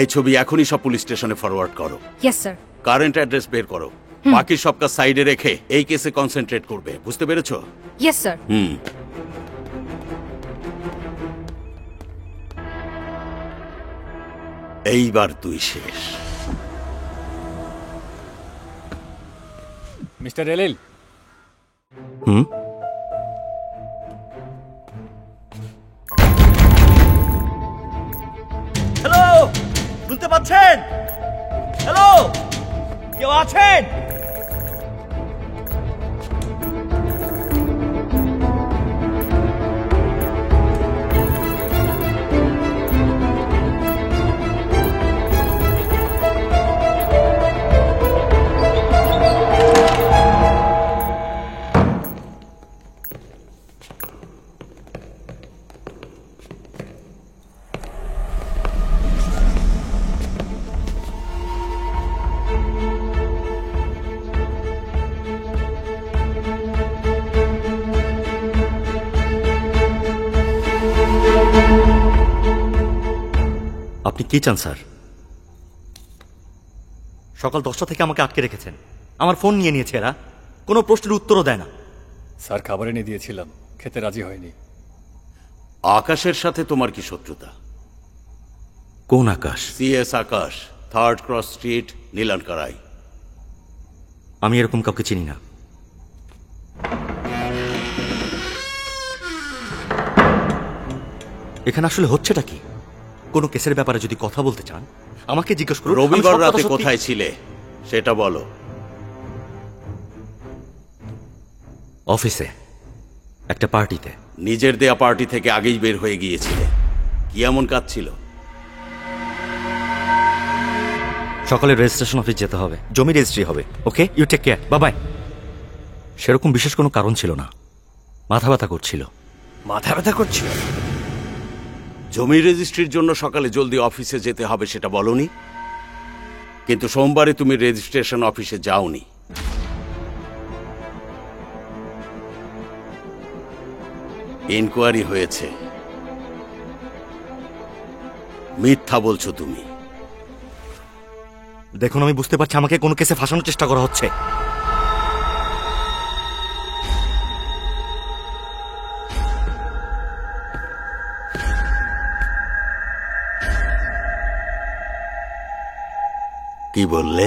এই ছবি এখনই সব পুলিশ স্টেশনে ফরওয়ার্ড করো। Yes sir. কারেন্ট অ্যাড্রেস বের করো। বাকি সব কাজ সাইডে রেখে এই কেসে কনসেন্ট্রেট করবে, বুঝতে পেরেছো? Yes sir. এইবার তুই শেষ। Mister allele. হ্যালো, শুনতে পাচ্ছেন? হ্যালো, কেউ আছেন? আপনি কি চান স্যার? সকাল 10টা থেকে আমাকে আটকে রেখেছেন, আমার ফোন নিয়ে নিয়েছে এরা, কোনো প্রশ্নের উত্তরও দেয় না। স্যার খাবার এনে দিয়েছিলাম, খেতে রাজি হয়নি। আকাশের সাথে তোমার কি শত্রুতা? কোন আকাশ? সিএস আকাশ, 3rd ক্রস স্ট্রিট, নীলানকারাই। আমি এরকম কাউকে চিনি না। এখানে আসলে হচ্ছেটা কি? কোনো কেসের ব্যাপারে যদি কথা বলতে চান আমাকে জিজ্ঞেস করুন। রবিবার রাতে কোথায় ছিলে সেটা বলো। অফিসে একটা পার্টিতে। নিজের দেয়া পার্টি থেকে আগেই বের হয়ে গিয়েছিলে, কি এমন কাজ ছিল? সকালে রেজিস্ট্রেশন অফিস যেতে হবে, জমি রেজিস্ট্রি হবে। Okay, you take care, bye bye. সেরকম বিশেষ কোনো কারণ ছিল না, মাথা ব্যথা করছিল। মাথা ব্যথা করছিল? জমি রেজিস্ট্রির জন্য সকালে জলদি অফিসে যেতে হবে সেটা বলনি, কিন্তু সোমবারে তুমি রেজিস্ট্রেশন অফিসে যাওনি। ইনকোয়ারি হয়েছে, মিথ্যা বলছো তুমি। দেখুন, আমি বুঝতে পারছি আমাকে কোনো কেসে ফাঁসানোর চেষ্টা করা হচ্ছে। কি বললে?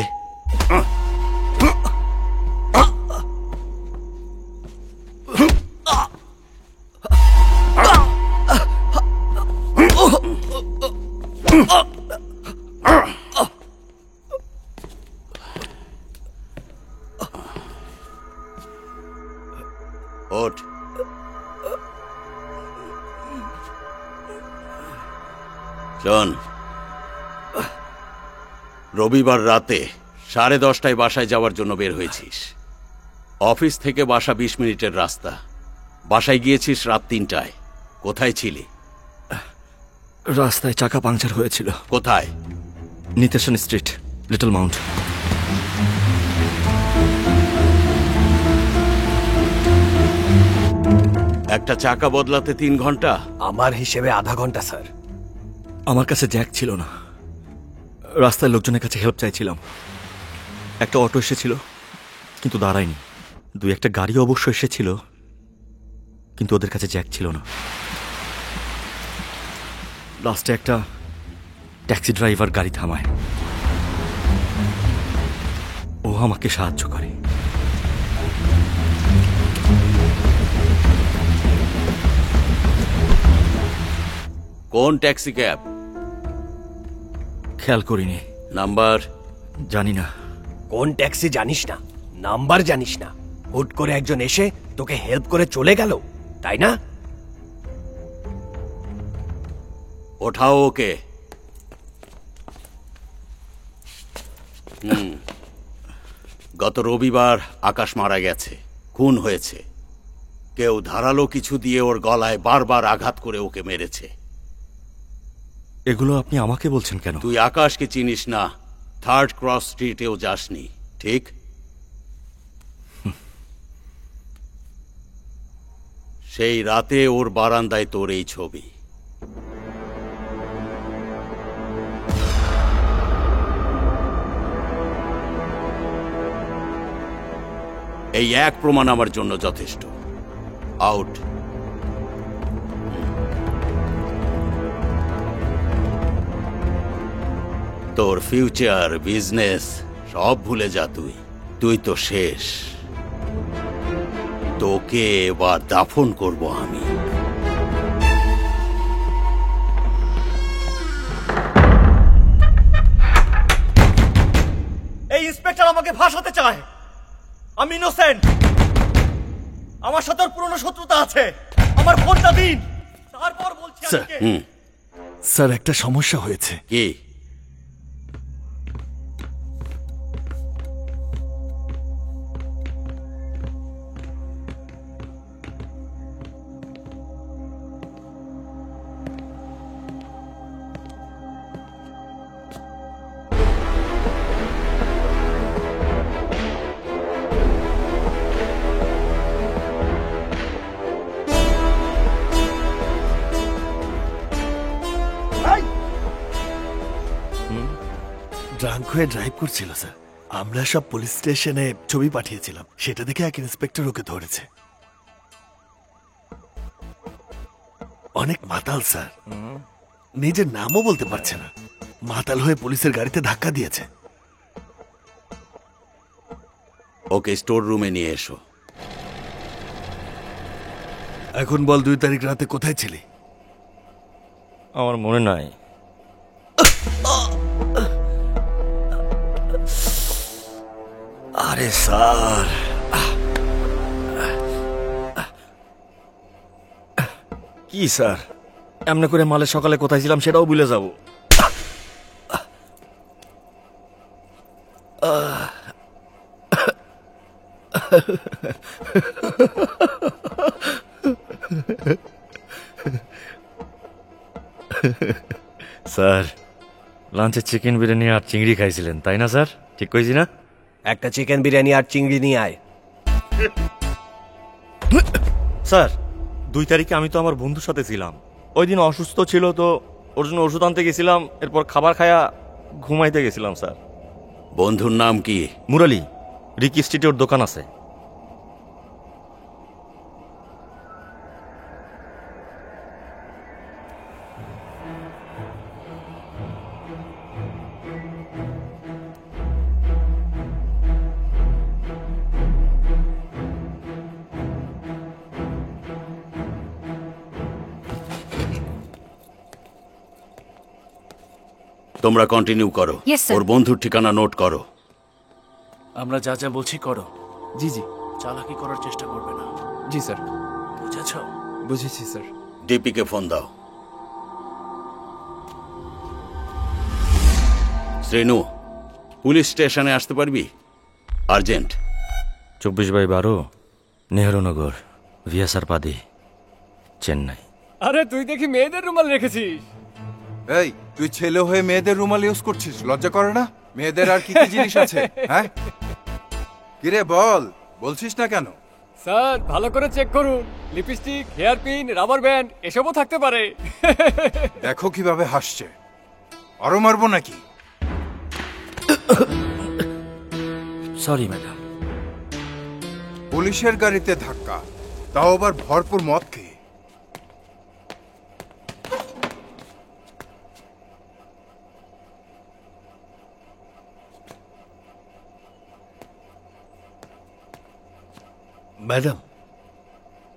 ওঠ। শোন, রবিবার রাতে 10:30টায় বাসায় যাওয়ার জন্য বের হয়েছিস। অফিস থেকে বাসা 20 মিনিটের রাস্তা। বাসায় গিয়েছিস রাত 3টায়। কোথায় ছিলি? রাস্তায় চাকা পাংচার হয়েছিল। কোথায়? নিতেশন স্ট্রিট, লিটল মাউন্ট। একটা চাকা বদলাতে 3 ঘন্টা? আমার হিসেবে আধা ঘন্টা স্যার। আমার কাছে জ্যাক ছিল না, রাস্তায় লোকজনের কাছে হেল্প চাইছিলাম। একটা অটো এসেছিল কিন্তু দাঁড়ায়নি, 2-1টা গাড়ি অবশ্য এসেছিল কিন্তু ওদের কাছে জ্যাক ছিল না। লাস্টে একটা ট্যাক্সি ড্রাইভার গাড়ি থামায়, ও আমাকে সাহায্য করে। কোন ট্যাক্সি ক্যাব? খেয়াল করিনি। নাম্বার? জানি না। কোন ট্যাক্সি জানিস না, নাম্বার জানিস না, হুট করে একজন এসে তোকে হেল্প করে চলে গেল, তাই না? ওঠাও ওকে। গত রবিবার আকাশ মারা গেছে, খুন হয়েছে। কেউ ধারালো কিছু দিয়ে ওর গলায় বারবার আঘাত করে ওকে মেরেছে। এগুলো আপনি আমাকে বলছেন কেন? তুই আকাশকে চিনিস না, থার্ড ক্রস স্ট্রিটেও যাসনি, ঠিক? সেই রাতে ওর বারান্দায় তোর এই ছবি। এই এক প্রমাণ আমার জন্য যথেষ্ট। আউট। তোর ফিউচার, বিজনেস সব ভুলে যা। তুই তো শেষ। তোকে এবার দাফন করব আমি। এই ইন্সপেক্টর আমাকে ফাঁসাতে চায়। আমি ইনোসেন্ট। আমার সাথে ওর পুরনো শত্রুতা আছে। আমার ফোনটা দিন, তারপর বলছি। স্যার, একটা সমস্যা হয়েছে। কি? ড্রাঙ্ক হয়ে ড্রাইভ করছিল স্যার। আমরা সব পুলিশ স্টেশনে ছবি পাঠিয়েছিলাম, সেটা দেখে এক ইন্সপেক্টর ওকে ধরেছে। অনেক মাতাল স্যার, নিজের নামও বলতে পারছে না। মাতাল হয়ে পুলিশের গাড়িতে ধাক্কা দিয়েছে। ওকে স্টোর রুমে নিয়ে এসো। এখন বল, 2 তারিখ রাতে কোথায় ছিলি? আমার মনে নাই। আরে স্যার, কি স্যার, এমনি করে মালে সকালে কোথায় ছিলাম সেটাও ভুলে যাব? স্যার, লাঞ্চে চিকেন বিরিয়ানি আর চিংড়ি খাইছিলেন, তাই না স্যার? ঠিক কইছি না? একটা চিকেন বিরিয়ানি আর চিংড়ি নিয়ে আয়। স্যার, 2 তারিখে আমি তো আমার বন্ধুর সাথে ছিলাম। ওই দিন অসুস্থ ছিল, তো ওর জন্য ওষুধ আনতে গেছিলাম, এরপর খাবার খায়া ঘুমাইতে গেছিলাম স্যার। বন্ধুর নাম কি? মুরালি, রিকি স্ট্রিটে ওর দোকান আছে। তোমরা কন্টিনিউ করো। Yes, sir. ওর বন্ধুর ঠিকানা নোট করো। আমরা যা যা বলছি করো। জি জি, চালাকি করার চেষ্টা করবে না, জি স্যার। বুঝেছ? বুঝেছি স্যার। ডিপিকে ফোন দাও। শ্রেণু, পুলিশ স্টেশনে আসতে পারবি? আর্জেন্ট। 24/12 নেহরুনগর, ভিএসআর পাদি, চেন্নাই। আরে তুই দেখি মেয়েদের রুমাল রেখেছিস। এই, তুই ছেলে হয়ে মেয়েদের রুমাল ইউজ করছিস, লজ্জা করে না? মেয়েদের আর কি কি জিনিস আছে? হ্যাঁ, কিরে বল, বলছিস না কেন? স্যার ভালো করে চেক করুন, lipstick, hair pin, rubber band এসবও থাকতে পারে। দেখো কিভাবে হাসছে। আরো মারবো নাকি? Sorry madam. পুলিশের গাড়িতে ধাক্কা, তাও আবার ভরপুর মদ খেয়ে। ম্যাডাম,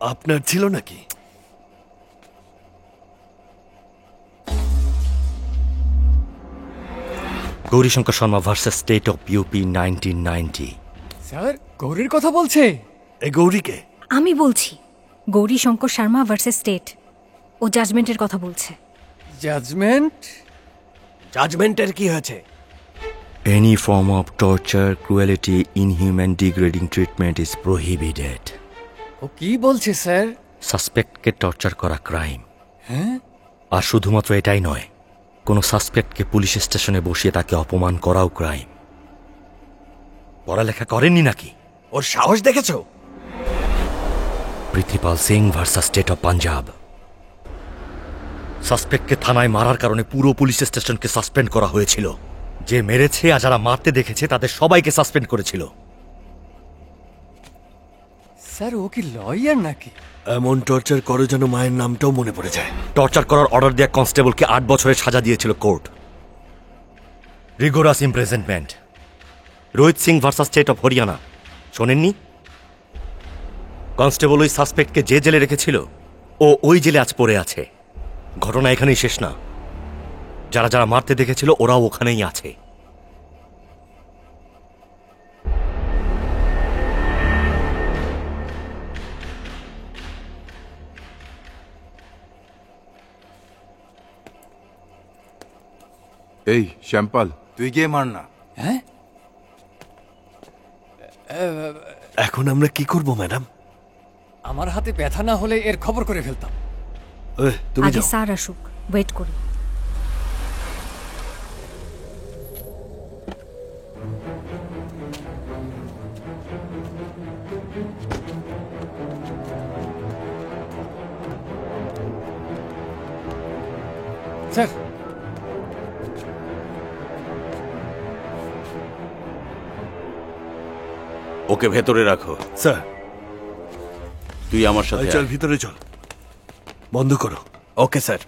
আপনার ছিল নাকি? Gaurishankar Sharma versus state of UP 1990। Sir গৌরীর কথা বলছে। এই গৌরীকে আমি বলছি গৌরী শঙ্কর শর্মা ভার্সেস স্টেট। ও জাজমেন্টের কথা বলছে। জাজমেন্ট? জাজমেন্টের কি হয়েছে? Any form of torture, cruelty, inhuman, degrading treatment is prohibited. ও কি বলছে স্যার? সাসপেক্টকে টর্চার করা ক্রাইম। হ্যাঁ? আর শুধুমাত্র এটাই নয়, কোনো সাসপেক্টকে পুলিশ স্টেশনে বসিয়ে তাকে অপমান করাও ক্রাইম। পড়ালেখা করেননি নাকি? ওর সাহস দেখেছো? Prithvipal Singh versus state of Punjab. সাসপেক্টকে থানায় মারার কারণে পুরো পুলিশ স্টেশনকে সাসপেন্ড করা হয়েছিল। যে মেরেছে আর যারা মারতে দেখেছে তাদের সবাইকে সাসপেন্ড করেছিল। স্যার ও কি লয়ার নাকি? এমন টর্চার করো যেন মায়ের নামটাও মনে পড়ে যায়। টর্চার করার অর্ডার দেওয়া কনস্টেবলকে 8 বছরের সাজা দিয়েছিল court. Rigorous imprisonment. Rohit Singh versus state of Haryana শোনেননি? কনস্টেবল ওই সাসপেক্টকে যে জেলে রেখেছিল ও ওই জেলে আজ পড়ে আছে। ঘটনা এখানেই শেষ না, যারা যারা মারতে দেখেছিল ওরাও ওখানেই আছে। এই শ্যামপাল, তুই গিয়ে মার না। হ্যাঁ? এখন আমরা কি করব ম্যাডাম? আমার হাতে ব্যথা না হলে এর খবর করে ফেলতাম। তুমি আগে যাও। স্যার আসুক, ওয়েট করি। স্যার ওকে ভেতরে রাখো। স্যার তুই আমার সাথে চল, আয়। ভিতরে চল। বন্ধ করো। Okay sir.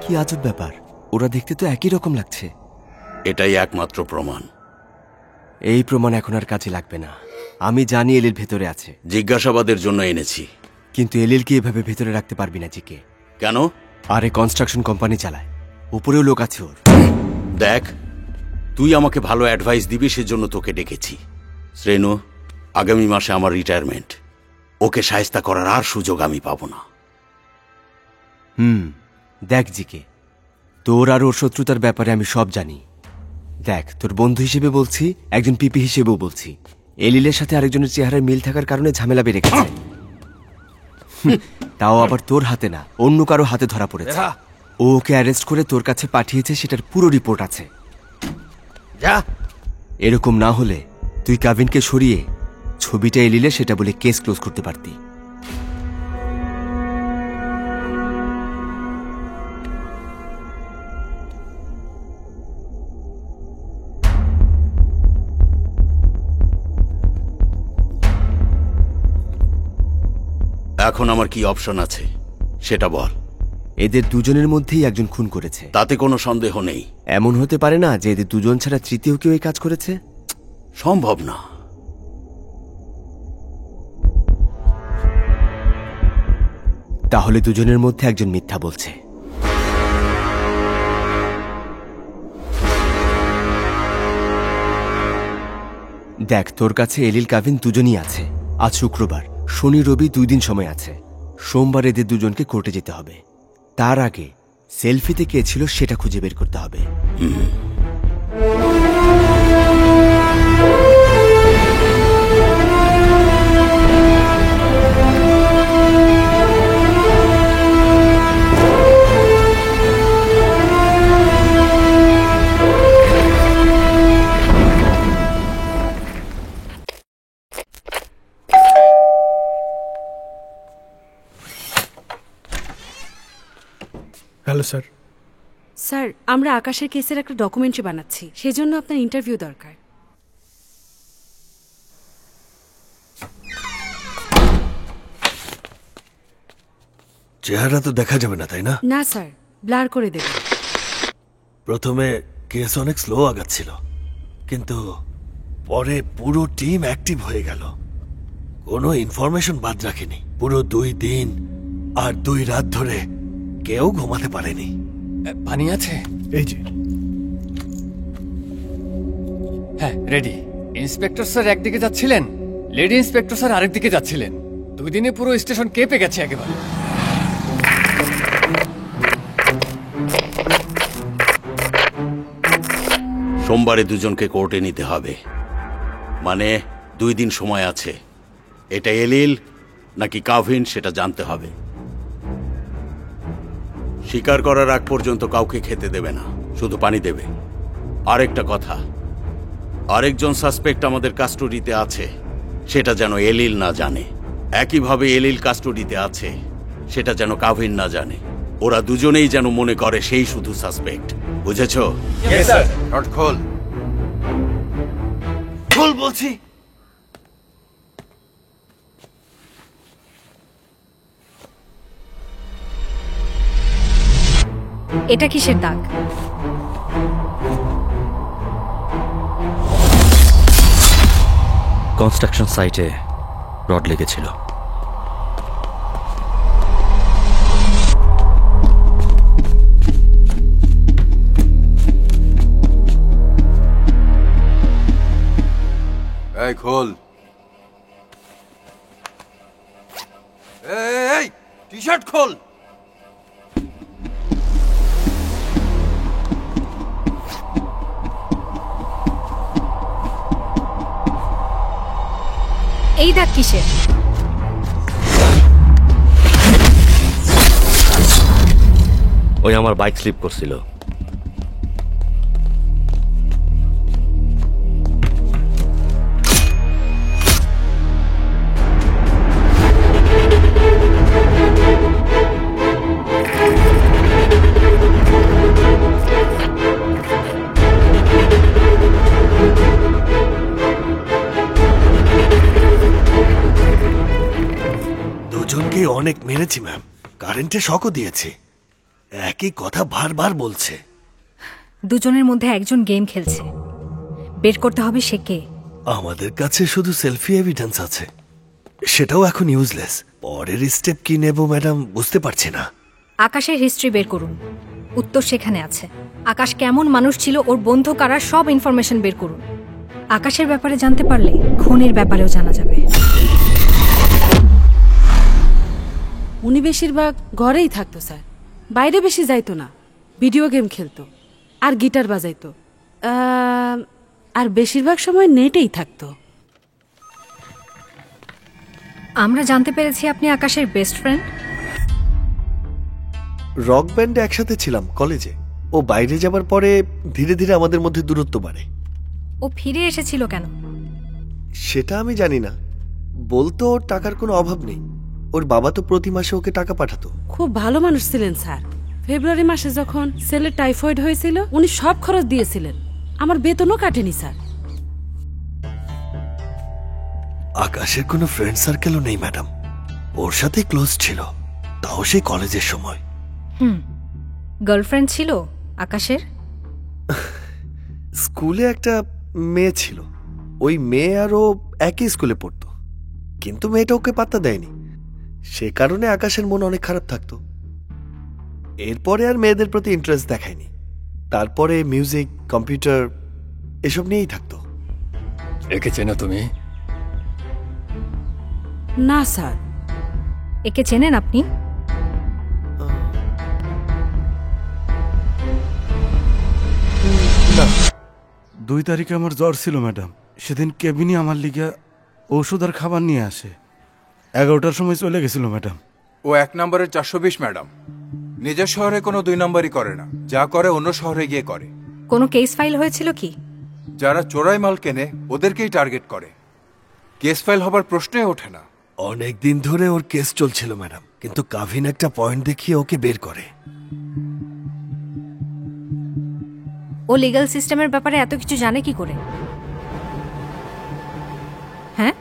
কি আজব ব্যাপার, ওরা দেখতে তো একই রকম লাগছে। এটাই একমাত্র প্রমাণ। এই প্রমাণ এখন আর কাজে লাগবে না। আমি জানি এলিল ভেতরে আছে। জিজ্ঞাসাবাদের জন্য এনেছি। কিন্তু এলিলকে এভাবে ভেতরে রাখতে পারবি না জিকে। কেন? আরে কনস্ট্রাকশন কোম্পানি চালায়, উপরেও লোক আছে ওর। দেখ, তুই আমাকে ভালো অ্যাডভাইস দিবি সেজন্য তোকে ডেকেছি। শ্রেণু, আগামী মাসে আমার রিটায়ারমেন্ট। ওকে শায়েস্তা করার আর সুযোগ আমি পাবো না। দেখ জিকে, তোর আর ওর শত্রুতার ব্যাপারে আমি সব জানি। দেখ, তোর বন্ধু হিসেবে বলছি, একজন পিপি হিসেবেও বলছি। এলিলের সাথে আরেকজনের চেহারার মিল থাকার কারণে ঝামেলা বেড়ে গেছে। তাও আবার তোর হাতে না, অন্য কারো হাতে ধরা পড়েছে। ও ওকে অ্যারেস্ট করে তোর কাছে পাঠিয়েছে, সেটার পুরো রিপোর্ট আছে। যা। এরকম না হলে তুই কাভিনকে সরিয়ে ছবিটা এলিলে সেটা বলে কেস ক্লোজ করতে পারতি। এখন আমার কি অপশন আছে সেটা বল। এদের দুজনের মধ্যেই একজন খুন করেছে, তাতে কোনো সন্দেহ নেই। এমন হতে পারে না যে এদের দুজন ছাড়া তৃতীয় কেউ এই কাজ করেছে? সম্ভব না। তাহলে দুজনের মধ্যে একজন মিথ্যা বলছে। দেখ, তোর কাছে এলিল কাভিন দুজনই আছে। আজ শুক্রবার, শনি রবি 2 দিন সময় আছে। সোমবার এদের দুজনকে কোর্টে যেতে হবে। তার আগে সেলফিতে কে ছিল সেটা খুঁজে বের করতে হবে। Hello sir. স্যার, আমরা আকাশের কেসের একটা ডকুমেন্টারি বানাচ্ছি, সেজন্য আপনার ইন্টারভিউ দরকার। চেহারা তো দেখা যাবে না, তাই না? না স্যার, ব্লার করে দেব। প্রথমে কেস অনেক স্লো আগাচ্ছিল, কিন্তু পরে পুরো টিম অ্যাক্টিভ হয়ে গেল। কোনো ইনফরমেশন বাদ রাখেনি। পুরো 2 দিন আর 2 রাত ধরে কেউ ঘুমাতে পারেনি। পানি আছে? এই যে। হ্যাঁ, রেডি। ইন্সপেক্টর স্যার একদিকে যাচ্ছিলেন, লেডি ইন্সপেক্টর স্যার আরেকদিকে যাচ্ছিলেন। 2 দিনে পুরো স্টেশন কেঁপে গেছে একেবারে। সোমবারে দুজনকে কোর্টে নিতে হবে, মানে 2 দিন সময় আছে। এটা এলিল নাকি কাভিন সেটা জানতে হবে। স্বীকার করার আগ পর্যন্ত কাউকে খেতে দেবে না, শুধু পানি দেবে। আরেকটা কথা, আরেকজন সাসপেক্ট আমাদের কাস্টডিতে আছে, সেটা যেন এলিল না জানে। একইভাবে এলিল কাস্টডিতে আছে, সেটা যেন কাভিন না জানে। ওরা দুজনেই যেন মনে করে সেই শুধু সাসপেক্ট। বুঝেছো? নট খোল, খোল বলছি। এটা কিসের দাগ? কনস্ট্রাকশন সাইটে রড লেগেছিল। এই খোল। এই টি শার্ট খোল। এই দাগ কিসের? ওই আমার বাইক স্লিপ করছিল। দুজনকে অনেক মেরেছি ম্যাম, কারেন্টে শকও দিয়েছি। একই কথা বারবার বলছে। দুজনের মধ্যে একজন গেম খেলছে, বের করতে হবে সে কে। আমাদের কাছে শুধু সেলফি এভিডেন্স আছে, সেটাও এখন ইউজলেস। পরের স্টেপ কি নেব ম্যাডাম বুঝতে পারছি না। আকাশের হিস্ট্রি বের করুন, উত্তর সেখানে আছে। আকাশ কেমন মানুষ ছিল, ওর বন্ধু কারা, সব ইনফরমেশন বের করুন। আকাশের ব্যাপারে জানতে পারলে খুনের ব্যাপারেও জানা যাবে। উনি বেশিরভাগ ঘরেই থাকতো স্যার, বাইরে বেশি যাইতো না। ভিডিও গেম খেলতো আর গিটার বাজাইতো, আর বেশিরভাগ সময় নেটেই থাকতো। আমরা জানতে পেরেছি আপনি আকাশের বেস্ট ফ্রেন্ড। রক ব্যান্ডে একসাথে ছিলাম কলেজে। ও বাইরে যাবার পরে ধীরে ধীরে আমাদের মধ্যে দূরত্ব বাড়ে। ও ফিরে এসেছিল কেন? সেটা আমি জানি না। বলতো ওর টাকার কোনো অভাব নেই, ওর বাবা তো প্রতি মাসে ওকে টাকা পাঠাতো। খুব ভালো মানুষ ছিলেন স্যার। ফেব্রুয়ারি মাসে যখন ছেলের টাইফয়েড হয়েছিল উনি সব খরচ দিয়েছিলেন, আমার বেতনও কাটেনি স্যার। আকাশের কোনো ফ্রেন্ড সার্কেলও নেই ম্যাডাম। ওর সাথে ক্লোজ ছিল, তাও সেই কলেজের সময়। গার্লফ্রেন্ড ছিল আকাশের? স্কুলে একটা মেয়ে ছিল, ওই মেয়ে আর ও একই স্কুলে পড়তো, কিন্তু মেয়েটা ওকে পাত্তা দেয়নি। সে কারণে আকাশের মন অনেক খারাপ থাকতো। এরপরে আর মেয়েদের প্রতি ইন্টারেস্ট দেখায়নি। তারপরে মিউজিক, কম্পিউটার এসব নিয়েই থাকতো। একে চেনো তুমি? না স্যার। একে চেনেন আপনি? না। 2 তারিখে আমার জ্বর ছিল ম্যাডাম। সেদিন কেবিনে আমার লিগে ঔষধ আর খাবার নিয়ে আসে। 11টার সময় চলে গেছিল ম্যাডাম। ও 1 নম্বরের 420 ম্যাডাম। নিজের শহরে কোনো 2 নম্বরই করে না, যা করে অন্য শহরে গিয়ে করে। কোনো কেস ফাইল হয়েছিল কি? যারা চোরাই মাল কেনে ওদেরকেই টার্গেট করে। কেস ফাইল হবার প্রশ্নই ওঠে না। অনেক দিন ধরে ওর কেস চলছিল ম্যাডাম, কিন্তু কাভিন একটা পয়েন্ট দেখিয়ে ওকে বের করে। ও লিগ্যাল সিস্টেমের ব্যাপারে এত কিছু জানে কি করে? হ্যাঁ,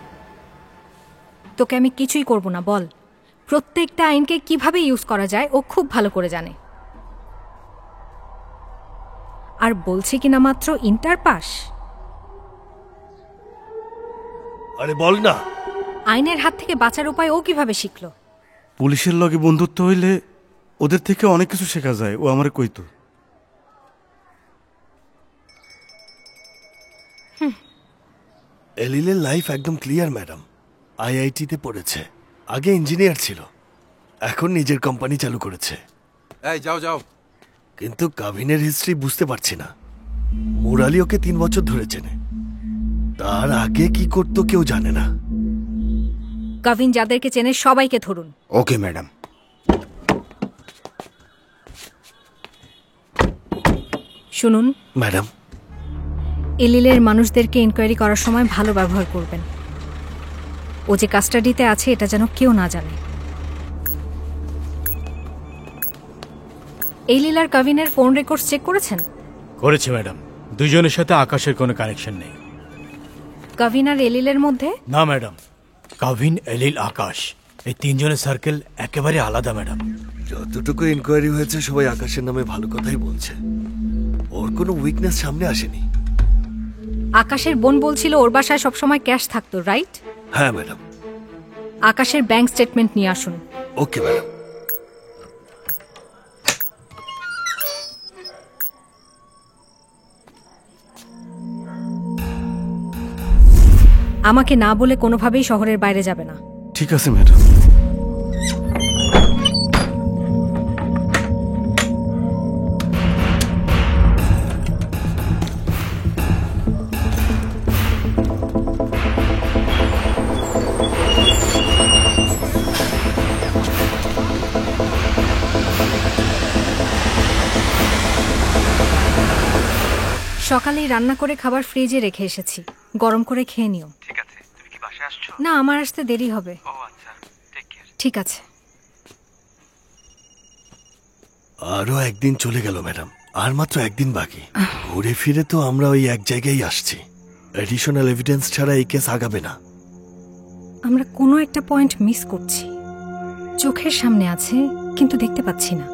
তোকে আমি কিছুই করব না, বল। প্রত্যেকটা আইনকে কিভাবে ইউজ করা যায় ও খুব ভালো করে জানে। আর বলছে কিনা মাত্র ইন্টার পাস। আরে বল না। আইনের হাত থেকে বাঁচার উপায় ও কিভাবে শিখলো? পুলিশের লগে বন্ধুত্ব হইলে ওদের থেকে অনেক কিছু শেখা যায়, ও আমারে কইতো। এলিলের লাইফ একদম ক্লিয়ার ম্যাডাম। আইআইটিতে পড়েছে, আগে ইঞ্জিনিয়ার ছিল, এখন নিজের কোম্পানি চালু করেছে। এই যাও যাও। কিন্তু কাভিনের হিস্ট্রি বুঝতে পারছি না। মুরালি ওকে 3 বছর ধরে চেনে, তার আগে কি করতো কেউ জানে না। কাভিন যাদেরকে চেনে সবাইকে ধরুন। Okay madam. শুনুন ম্যাডাম, এলিলের মানুষদেরকে ইনকোয়ারি করার সময় ভালো ব্যবহার করবেন। ও যে কাস্টাডিতে আছে এটা যেন কেউ না জানে। এলিল আর কাভিনের ফোন রেকর্ডস চেক করেছেন? করেছি ম্যাডাম, দুজনের সাথে আকাশের কোনো কানেকশন নেই। কাভিন আর এলিলের মধ্যে? না ম্যাডাম, কাভিন, এলিল, আকাশ এই তিনজনের সার্কেল একেবারে আলাদা ম্যাডাম। যতটুকু ইনকোয়ারি হয়েছে সবাই আকাশের নামে ভালো কথাই বলছে, ওর কোনো উইকনেস সামনে আসেনি। আকাশের বোন বলছিল ওর বাসায় সবসময় ক্যাশ থাকতো, রাইট? হ্যাঁ ম্যাডাম। আকাশের ব্যাংক স্টেটমেন্ট নিয়ে আসুন। Okay madam. আমাকে না বলে কোনোভাবেই শহরের বাইরে যাবে না। ঠিক আছে ম্যাডাম। সকালেই রান্না করে খাবার ফ্রিজে রেখে এসেছি, গরম করে খেয়ে নিও। ঠিক আছে, তুমি কি বাসায় আসছো? না, আমার আসতে দেরি হবে। ও আচ্ছা, টেক কেয়ার। ঠিক আছে। আরো একদিন চলে গেল ম্যাডাম, আর মাত্র একদিন বাকি। ঘুরে ফিরে তো আমরা ওই এক জায়গায় আসছি। এডিশনাল এভিডেন্স ছাড়া এই কেস আগাবে না। আমরা কোনো একটা পয়েন্ট মিস করছি। চোখের সামনে আছে কিন্তু দেখতে পাচ্ছি না।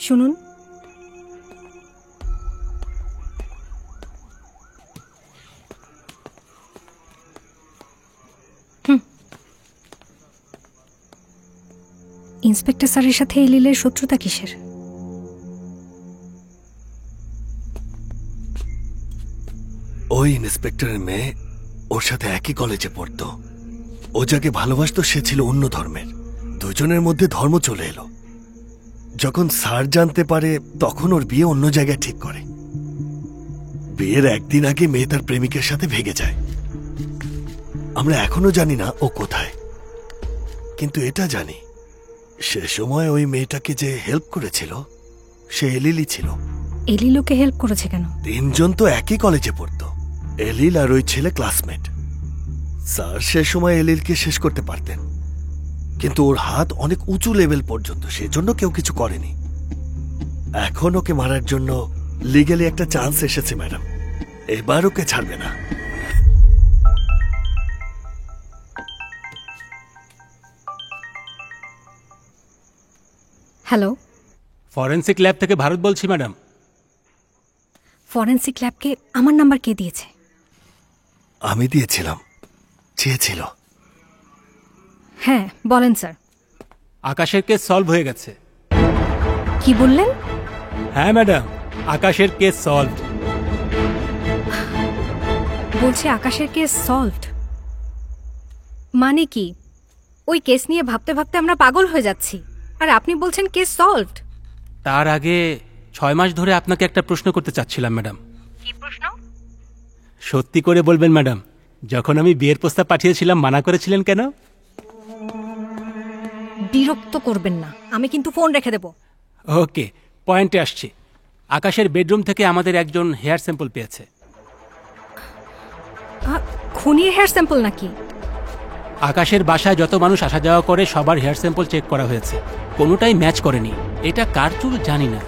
শুনুন, ইন্সপেক্টর স্যারের সাথে এলিলের শত্রুতা কিসের? ওই ইন্সপেক্টরের মেয়ে ওর সাথে একই কলেজে পড়তো। ও যাকে ভালোবাসতো সে ছিল অন্য ধর্মের। দুজনের মধ্যে ধর্ম চলে এলো। যখন স্যার জানতে পারে তখন ওর বিয়ে অন্য জায়গায় ঠিক করে। বিয়ের একদিন আগে মেয়ে তার প্রেমিকের সাথে ভেগে যায়। আমরা এখনো জানি না ও কোথায়, কিন্তু এটা জানি সে সময় ওই মেয়েটাকে যে হেল্প করেছিল সে এলিলই ছিল। এলিল ওকে হেল্প করেছে কেন? তিনজন তো একই কলেজে পড়তো, এলিল আর ওই ছেলে ক্লাসমেট। স্যার সে সময় এলিলকে শেষ করতে পারতেন, কিন্তু ওর হাত অনেক উঁচু লেভেল পর্যন্ত, সেজন্য কেউ কিছু করেনি। এখন ওকে মারার জন্য লিগ্যালি একটা চান্স এসেছে ম্যাডাম, এবার ওকে ছাড়বে না। হ্যালো, ফরেন্সিক ল্যাব থেকে ভারত বলছি ম্যাডাম। ফরেন্সিক ল্যাবকে আমার নাম্বার কে দিয়েছে? আমি দিয়েছিলাম, চেয়েছিল। হ্যাঁ বলেন স্যার। আকাশের কেস সলভ হয়ে গেছে। কি বললেন? হ্যাঁ ম্যাডাম, আকাশের কেস সলভ। বলছে আকাশের কেস সলভড মানে কি? ওই কেস নিয়ে ভাবতে ভাবতে আমরা পাগল হয়ে যাচ্ছি, আর আপনি বলছেন কেস সলভড। তার আগে 6 মাস ধরে আপনাকে একটা প্রশ্ন করতে চাচ্ছিলাম ম্যাডাম। কি প্রশ্ন? সত্যি করে বলবেন ম্যাডাম, যখন আমি বিয়ের প্রস্তাব পাঠিয়েছিলাম মানা করেছিলেন কেন? বিরক্ত করবেন না, আমি কিন্তু ফোন রেখে দেব। ওকে, পয়েন্টে আসছি। আকাশের বেডরুম থেকে আমাদের একজন হেয়ার স্যাম্পল পেয়েছে। খুনির হেয়ার স্যাম্পল নাকি? আকাশের বাসায় যত মানুষ আসা যাওয়া করে সবার হেয়ার স্যাম্পল চেক করা হয়েছে, কোনোটাই ম্যাচ করেনি। এটা কার চুল জানি না,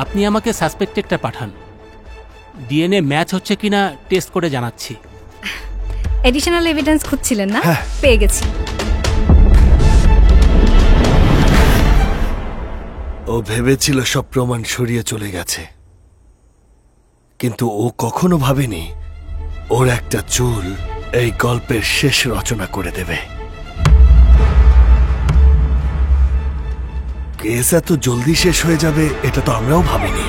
আপনি আমাকে সাসপেক্টেডটা পাঠান। ডিএনএ ম্যাচ হচ্ছে কিনা টেস্ট করে জানাচ্ছি। এডিশনাল এভিডেন্স খুঁজছিলেন না? পেয়ে গেছি। ও ভেবেছিল সব প্রমাণ সরিয়ে চলে গেছে, কিন্তু ও কখনো ভাবেনি ওর একটা চুল এই গল্পের শেষ রচনা করে দেবে। কেস এত জলদি শেষ হয়ে যাবে এটা তো আমরাও ভাবিনি।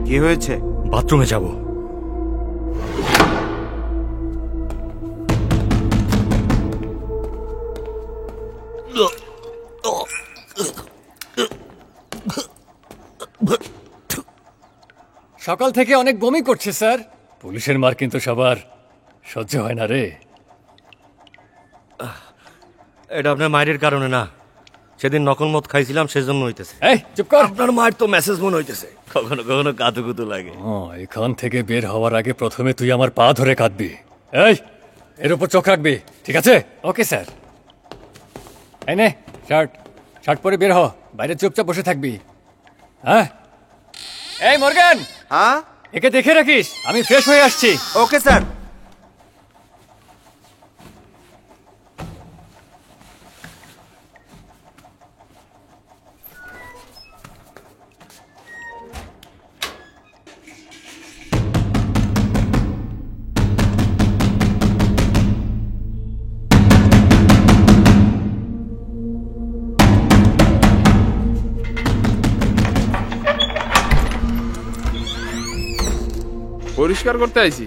কি হয়েছে? বাথরুমে যাব। সকাল থেকে অনেক বমি করছে স্যার। পুলিশের মার কিন্তু সবার সহ্য হয় না রে। এটা আপনার মায়ের কারণে না, সেদিন নকল মদ খাইছিলাম সেজন্য হইতেছে। এই চুপ কর। আপনার মায়ের তো মেসেজ মনে হইতেছে, কখনো কখনো কাতুকুতু লাগে। এখান থেকে বের হওয়ার আগে প্রথমে তুই আমার পা ধরে কাঁদবি। এই এর উপর চোখ রাখবি, ঠিক আছে? Okay sir. এই নে শার্ট, শার্ট পরে বের হ, বাইরে চুপচাপ বসে থাকবি। হ্যাঁ এই মর্গান, হ্যাঁ একে দেখে রাখিস, আমি ফ্রেশ হয়ে আসছি। Okay sir. পরিষ্কার করতে আইছি।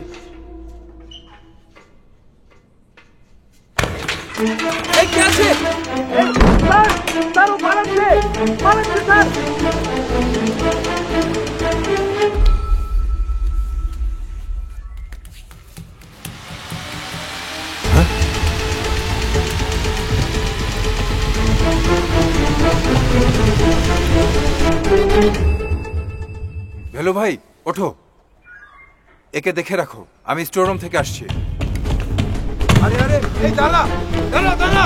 ভেলু ভাই ওঠো, একে দেখে রাখো, আমি স্টোর রুম থেকে আসছি। আরে আরে এই দাঁড়া দাঁড়া দাঁড়া।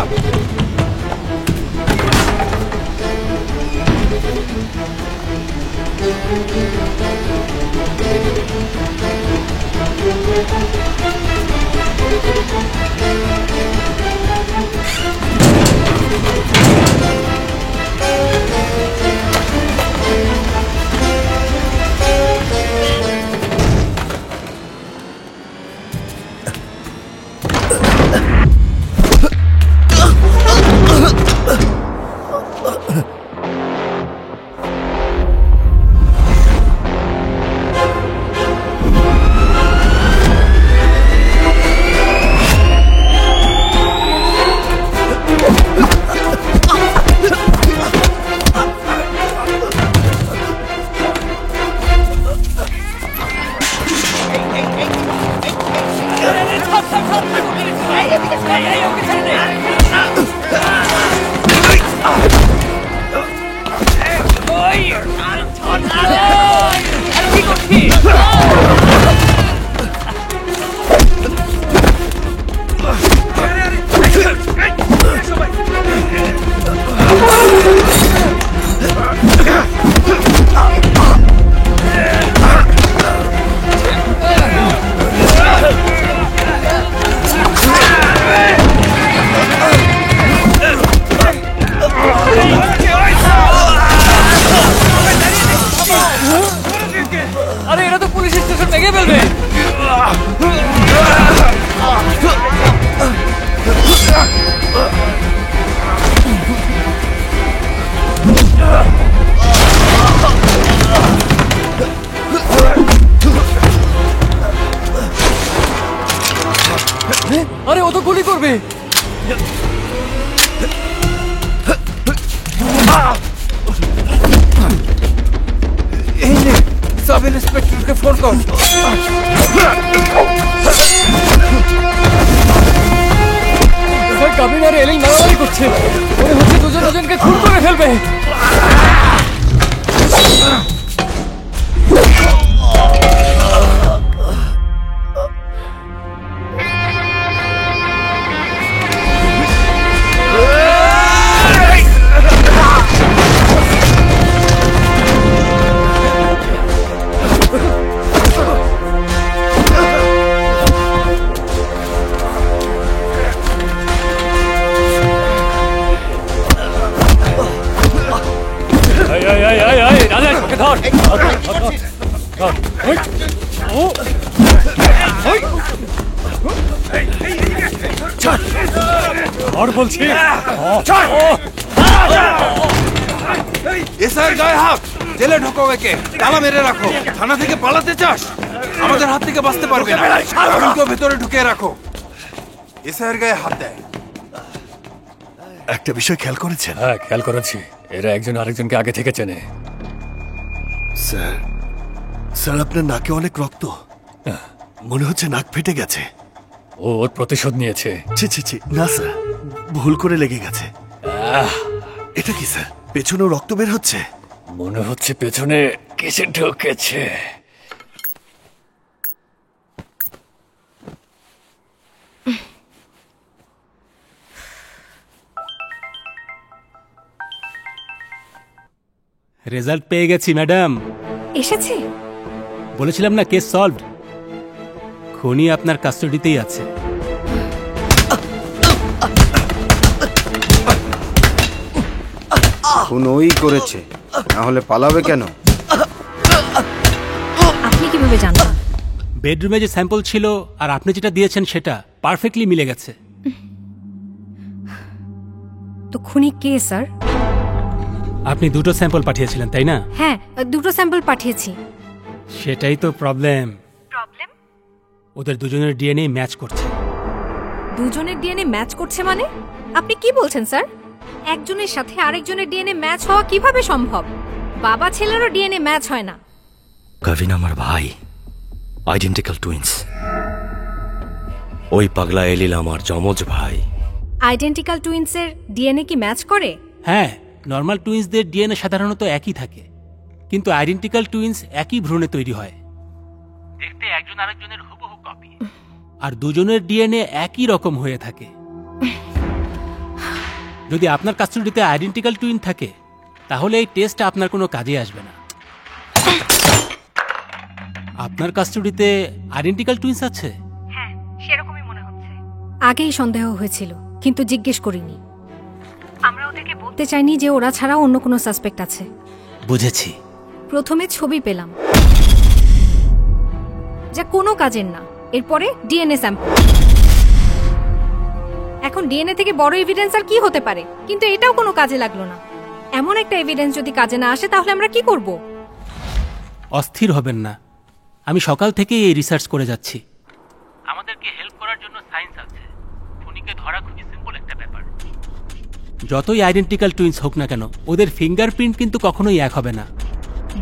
আরে এরা তো পুলিশ স্টেশন ভেঙে ফেলবে। আরে ও তো গুলি করবে। এই নে, সাব ইন্সপেক্টরকে ফোন কর। কাবিন আর এলিন মারামারি করছে, মনে হচ্ছে দুজন দুজনকে খুন করে ওকে ধর ধর, ধর, ধর, ধর। ওই, ও। ওই। ছাড়। ধর বলছি। ছাড়। এসআইয়ের গায়ে হাত, জেলে ঢোকো একে, তালা মেরে রাখো। থানা থেকে পালাতে চাস? আমাদের হাত থেকে বাঁচতে পারবে না। কেউ ভেতরে ঢুকে রাখো। এসআইয়ের গায়ে হাত দেয়। একটা বিষয় খেয়াল করেছেন? হ্যাঁ, খেয়াল করেছি। এরা একজন আরেকজনকে আগে থেকে চেনে। স্যার, স্যার আপনার নাকে অনেক রক্ত, মনে হচ্ছে নাক ফেটে গেছে। ও ওর প্রতিশোধ নিয়েছে। ছি ছি ছি, না স্যার, ভুল করে লেগে গেছে। এটা কি স্যার, পেছনেও রক্ত বের হচ্ছে? মনে হচ্ছে পেছনে কিছু ঢুকেছে। রেজাল্ট পেয়ে গেছি ম্যাডাম। এসেছে? বলেছিলাম না কেস সলভড। খুনি আপনার কাস্টডিতেই আছে। খুন ওই করেছে, না হলে পালাবে কেন? আপনি কিভাবে জানলেন? বেডরুমে যে স্যাম্পল ছিল আর আপনি যেটা দিয়েছেন সেটা পারফেক্টলি মিলে গেছে। তো খুনি কে স্যার? আপনি দুটো স্যাম্পল পাঠিয়েছিলেন তাই না? হ্যাঁ, দুটো স্যাম্পল পাঠিয়েছি। সেটাই তো প্রবলেম। ওদের দুজনের ডিএনএ ম্যাচ করছে। দুজনের ডিএনএ ম্যাচ করছে মানে? আপনি কি বলছেন স্যার? একজনের সাথে আরেকজনের ডিএনএ ম্যাচ হওয়া কিভাবে সম্ভব? বাবা ছেলেরও ডিএনএ ম্যাচ হয় না। কাভিন আমার ভাই, আইডেন্টিক্যাল টুইন্স। ওই পাগলা এলিল আমার যমজ ভাই। আইডেন্টিক্যাল টুইন্সের ডিএনএ কি ম্যাচ করে? হ্যাঁ, নর্মাল টুইন্সদের ডিএনএ সাধারণত একই থাকে, কিন্তু আইডেন্টিক্যাল টুইন্স একই ভ্রূণে তৈরি হয়। দেখতে একজন আরেকজনের হুবহু কপি, আর দুজনের ডিএনএ একই রকম হয়ে থাকে। যদি আপনার কাস্টডিতে আইডেন্টিক্যাল টুইন থাকে তাহলে এই টেস্ট আপনার কোনো কাজে আসবে না। আপনার কাস্টডিতে আইডেন্টিক্যাল টুইন্স আছে? হ্যাঁ, সেরকমই মনে হচ্ছে। আগেই সন্দেহ হয়েছিল, কিন্তু জিজ্ঞেস করিনি। আমরা ওদেরকে বলতে চাইনি যে ওরা ছাড়া অন্য কোনো সাসপেক্ট আছে। বুঝেছি। প্রথমে ছবি পেলাম, যা কোনো কাজের না। এরপরে ডিএনএ স্যাম্পল। এখন ডিএনএ থেকে বড় এভিডেন্স আর কি হতে পারে? কিন্তু এটাও কোনো কাজে লাগলো না। এমন একটা এভিডেন্স যদি কাজে না আসে তাহলে আমরা কি করব? অস্থির হবেন না, আমি সকাল থেকেই এই রিসার্চ করে যাচ্ছি। আমাদেরকে হেল্প করার জন্য সায়েন্স আছে। খুনিকে ধরা খুবই সিম্পল একটা ব্যাপার। যতই আইডেন্টিক্যাল টুইন্স হোক না কেন, ওদের ফিঙ্গারপ্রিন্ট কিন্তু কখনোই এক হবে না।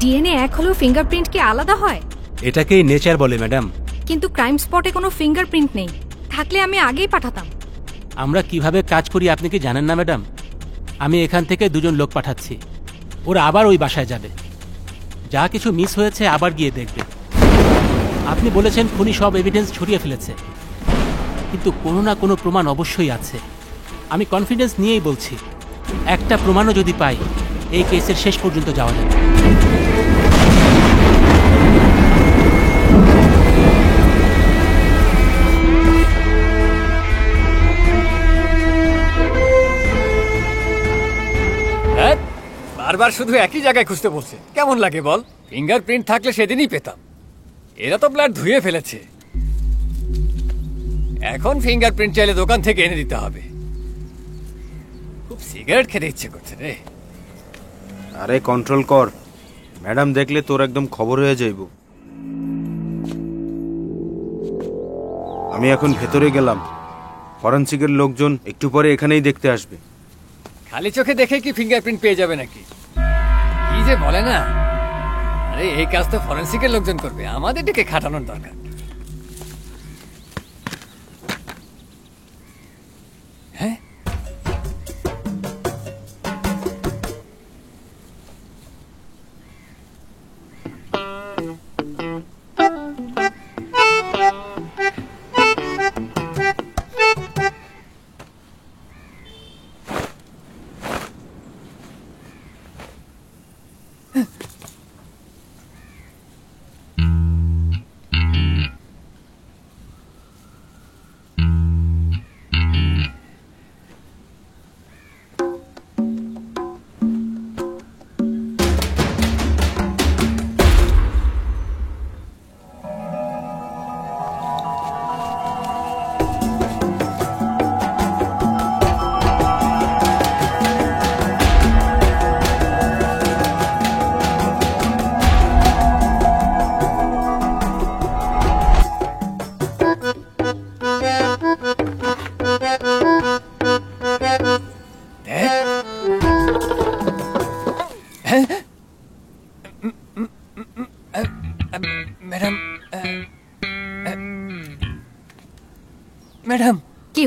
ডিএনএ এক হলেও ফিঙ্গারপ্রিন্ট কি আলাদা হয়? এটাকেই নেচার বলে ম্যাডাম। কিন্তু ক্রাইম স্পটে কোনো ফিঙ্গারপ্রিন্ট নেই, থাকলে আমি আগেই পাঠাতাম। আমরা কিভাবে কাজ করি আপনি কি জানেন না ম্যাডাম? আমি এখান থেকে দুজন লোক পাঠাচ্ছি, ওরা আবার ওই বাসায় যাবে। যা কিছু মিস হয়েছে আবার গিয়ে দেখবে। আপনি বলেছেন খুনি সব এভিডেন্স ছড়িয়ে ফেলেছে, কিন্তু কোনো না কোনো প্রমাণ অবশ্যই আছে। আমি কনফিডেন্স নিয়েই বলছি, একটা প্রমাণও যদি পাই এই কেসের শেষ পর্যন্ত যাওয়া যাবে। বারবার শুধু একই জায়গায় খুঁজতে বলছে, কেমন লাগে বল? ফিঙ্গারপ্রিন্ট থাকলে সেদিনই পেতাম। এরা তো ব্লাড ধুয়ে ফেলেছে। এখন ফিঙ্গারপ্রিন্ট চাইলে দোকান থেকে এনে দিতে হবে। খুব সিগারেট খেতে ইচ্ছে করছে রে। আরে কন্ট্রোল কর, ম্যাডাম দেখলে তোর একদম খবর হয়ে যাইব। আমি এখন ভেতরে গেলাম, ফরেনসিকের লোকজন একটু পরে এখানেই দেখতে আসবে। খালি চোখে দেখে কি ফিঙ্গারপ্রিন্ট পেয়ে যাবে নাকি? কি যে বলে না। আরে এই কাজ তো ফরেনসিকের লোকজন করবে, আমাদের দিকে খাটানোর দরকার। হ্যাঁ,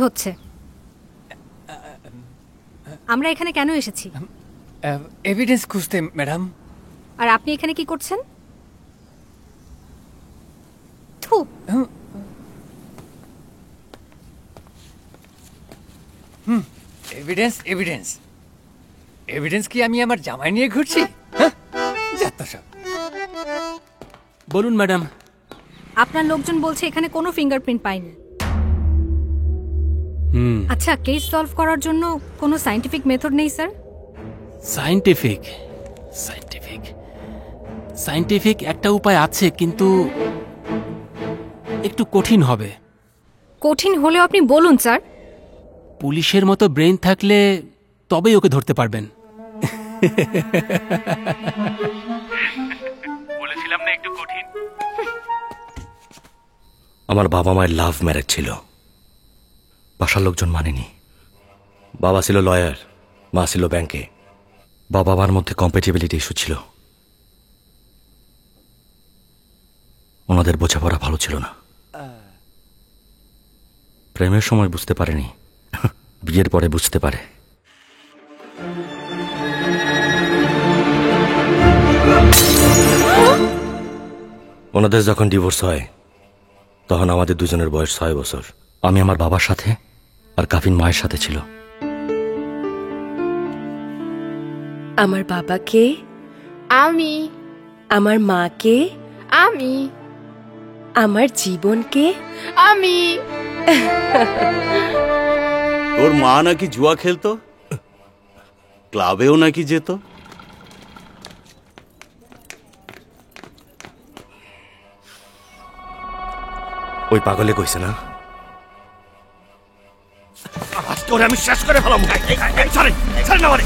হচ্ছে? আমরা এখানে কেন এসেছি? এভিডেন্স খুঁজতে ম্যাডাম। আর আপনি এখানে কি করছেন? থু। এভিডেন্স এভিডেন্স এভিডেন্স কি আমি আমার জামাই নিয়ে ঘুরছি? হ্যাঁ, যত সব। বলুন ম্যাডাম। আপনার লোকজন বলছে এখানে কোনো ফিঙ্গারপ্রিন্ট পায়নি। আচ্ছা, কেস সলভ করার জন্য কোনো সায়েন্টিফিক মেথড নেই স্যার? সায়েন্টিফিক সায়েন্টিফিক সায়েন্টিফিক একটা উপায় আছে, কিন্তু একটু কঠিন হবে। কঠিন হলেও আপনি বলুন স্যার। পুলিশের মতো ব্রেন থাকলে তবেই ওকে ধরতে পারবেন। বলেছিলাম না একটু কঠিন। আমার বাবা মায়ের লাভ ম্যারেজ ছিল, বাসার লোকজন মানেনি। বাবা ছিল লয়ার, মা ছিল ব্যাংকে। বাবা মার মধ্যে কম্প্যাটিবিলিটি ইস্যু ছিল। ওনাদের বোঝাপড়া ভালো ছিল না। প্রেমের সময় বুঝতে পারেনি, বিয়ের পরে বুঝতে পারে। ওনাদের যখন ডিভোর্স হয় তখন আমাদের দুজনের বয়স 6 বছর। আমি আমার বাবার সাথে আর কাফিন মায়ের সাথে ছিল। আমার বাবাকে আমি, আমার মাকে আমি, আমার জীবনকে আমি। তোর মা নাকি জুয়া খেলতো, ক্লাবেও নাকি যেত। ওই পাগলে কইছে না, আজকে ওরে আমি শেষ করে ফেলাম। ছাড়েন, ছাড়েন আমারে।